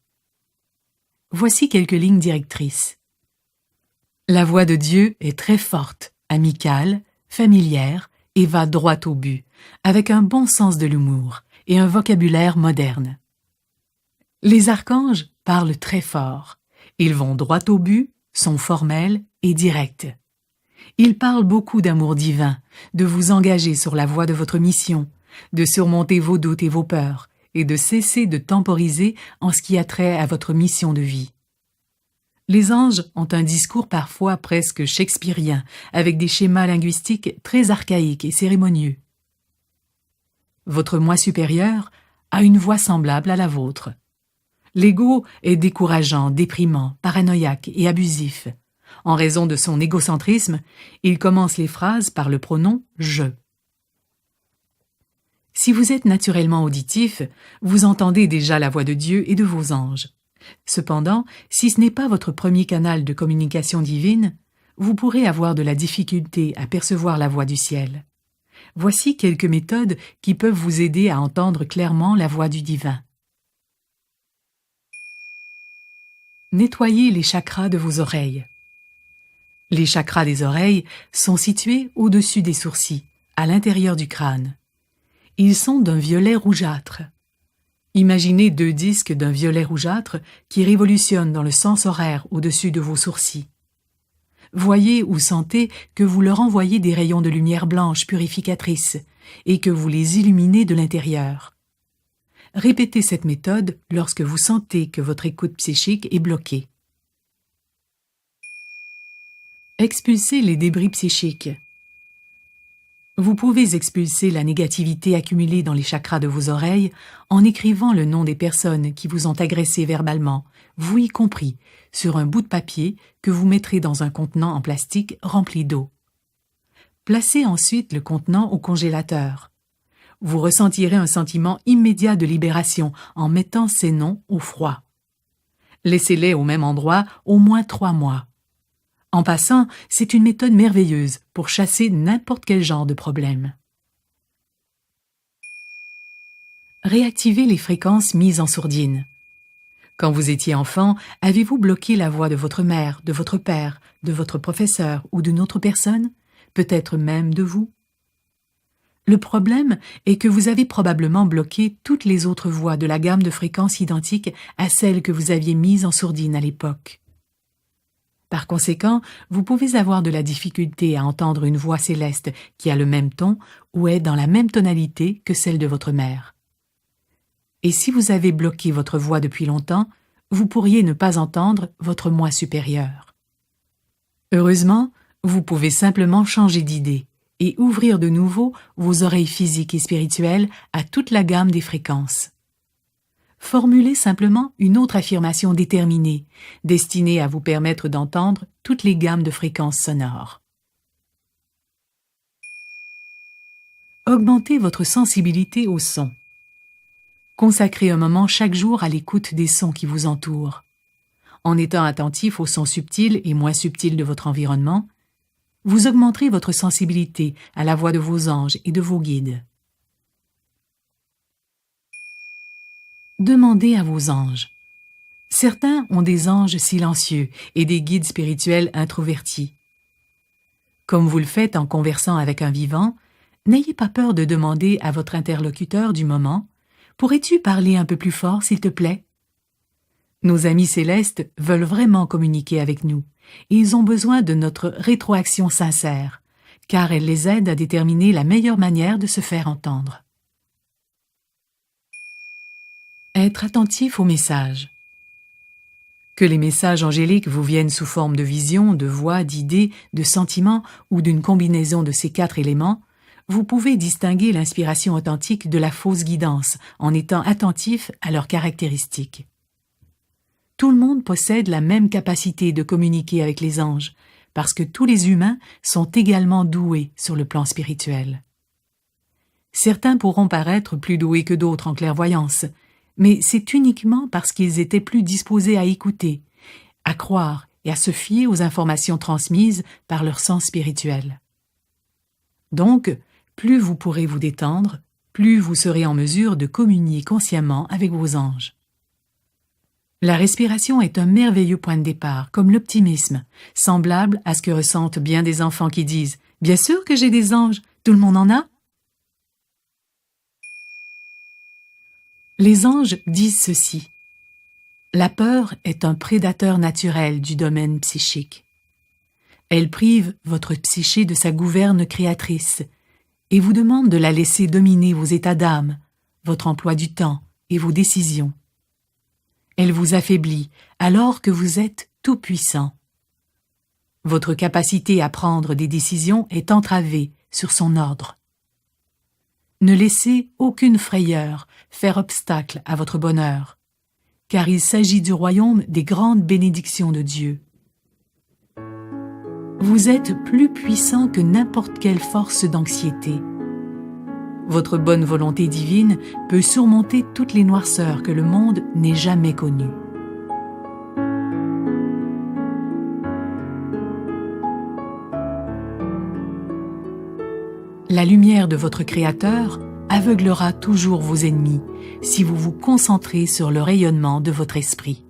Voici quelques lignes directrices. La voix de Dieu est très forte, amicale, familière et va droit au but, avec un bon sens de l'humour et un vocabulaire moderne. Les archanges parlent très fort. Ils vont droit au but, sont formels et directs. Ils parlent beaucoup d'amour divin, de vous engager sur la voie de votre mission, de surmonter vos doutes et vos peurs, et de cesser de temporiser en ce qui a trait à votre mission de vie. Les anges ont un discours parfois presque shakespearien, avec des schémas linguistiques très archaïques et cérémonieux. Votre moi supérieur a une voix semblable à la vôtre. L'ego est décourageant, déprimant, paranoïaque et abusif. En raison de son égocentrisme, il commence les phrases par le pronom « je ». Si vous êtes naturellement auditif, vous entendez déjà la voix de Dieu et de vos anges. Cependant, si ce n'est pas votre premier canal de communication divine, vous pourrez avoir de la difficulté à percevoir la voix du ciel. Voici quelques méthodes qui peuvent vous aider à entendre clairement la voix du divin. Nettoyez les chakras de vos oreilles. Les chakras des oreilles sont situés au-dessus des sourcils, à l'intérieur du crâne. Ils sont d'un violet rougeâtre. Imaginez 2 disques d'un violet rougeâtre qui révolutionnent dans le sens horaire au-dessus de vos sourcils. Voyez ou sentez que vous leur envoyez des rayons de lumière blanche purificatrice et que vous les illuminez de l'intérieur. Répétez cette méthode lorsque vous sentez que votre écoute psychique est bloquée. Expulsez les débris psychiques. Vous pouvez expulser la négativité accumulée dans les chakras de vos oreilles en écrivant le nom des personnes qui vous ont agressé verbalement, vous y compris, sur un bout de papier que vous mettrez dans un contenant en plastique rempli d'eau. Placez ensuite le contenant au congélateur. Vous ressentirez un sentiment immédiat de libération en mettant ces noms au froid. Laissez-les au même endroit au moins 3 mois. En passant, c'est une méthode merveilleuse pour chasser n'importe quel genre de problème. Réactivez les fréquences mises en sourdine. Quand vous étiez enfant, avez-vous bloqué la voix de votre mère, de votre père, de votre professeur ou d'une autre personne, peut-être même de vous? Le problème est que vous avez probablement bloqué toutes les autres voix de la gamme de fréquences identiques à celles que vous aviez mises en sourdine à l'époque. Par conséquent, vous pouvez avoir de la difficulté à entendre une voix céleste qui a le même ton ou est dans la même tonalité que celle de votre mère. Et si vous avez bloqué votre voix depuis longtemps, vous pourriez ne pas entendre votre moi supérieur. Heureusement, vous pouvez simplement changer d'idée et ouvrir de nouveau vos oreilles physiques et spirituelles à toute la gamme des fréquences. Formulez simplement une autre affirmation déterminée, destinée à vous permettre d'entendre toutes les gammes de fréquences sonores. Augmentez votre sensibilité au son. Consacrez un moment chaque jour à l'écoute des sons qui vous entourent. En étant attentif aux sons subtils et moins subtils de votre environnement, vous augmenterez votre sensibilité à la voix de vos anges et de vos guides. Demandez à vos anges. Certains ont des anges silencieux et des guides spirituels introvertis. Comme vous le faites en conversant avec un vivant, n'ayez pas peur de demander à votre interlocuteur du moment « Pourrais-tu parler un peu plus fort, s'il te plaît ?» Nos amis célestes veulent vraiment communiquer avec nous et ils ont besoin de notre rétroaction sincère, car elle les aide à déterminer la meilleure manière de se faire entendre. Être attentif aux messages. Que les messages angéliques vous viennent sous forme de visions, de voix, d'idées, de sentiments ou d'une combinaison de ces 4 éléments, vous pouvez distinguer l'inspiration authentique de la fausse guidance en étant attentif à leurs caractéristiques. Tout le monde possède la même capacité de communiquer avec les anges, parce que tous les humains sont également doués sur le plan spirituel. Certains pourront paraître plus doués que d'autres en clairvoyance, mais c'est uniquement parce qu'ils étaient plus disposés à écouter, à croire et à se fier aux informations transmises par leur sens spirituel. Donc, plus vous pourrez vous détendre, plus vous serez en mesure de communier consciemment avec vos anges. La respiration est un merveilleux point de départ, comme l'optimisme, semblable à ce que ressentent bien des enfants qui disent « Bien sûr que j'ai des anges, tout le monde en a ?» Les anges disent ceci. La peur est un prédateur naturel du domaine psychique. Elle prive votre psyché de sa gouverne créatrice et vous demande de la laisser dominer vos états d'âme, votre emploi du temps et vos décisions. Elle vous affaiblit alors que vous êtes tout-puissant. Votre capacité à prendre des décisions est entravée sur son ordre. Ne laissez aucune frayeur faire obstacle à votre bonheur, car il s'agit du royaume des grandes bénédictions de Dieu. Vous êtes plus puissant que n'importe quelle force d'anxiété. Votre bonne volonté divine peut surmonter toutes les noirceurs que le monde n'ait jamais connues. La lumière de votre Créateur aveuglera toujours vos ennemis si vous vous concentrez sur le rayonnement de votre esprit.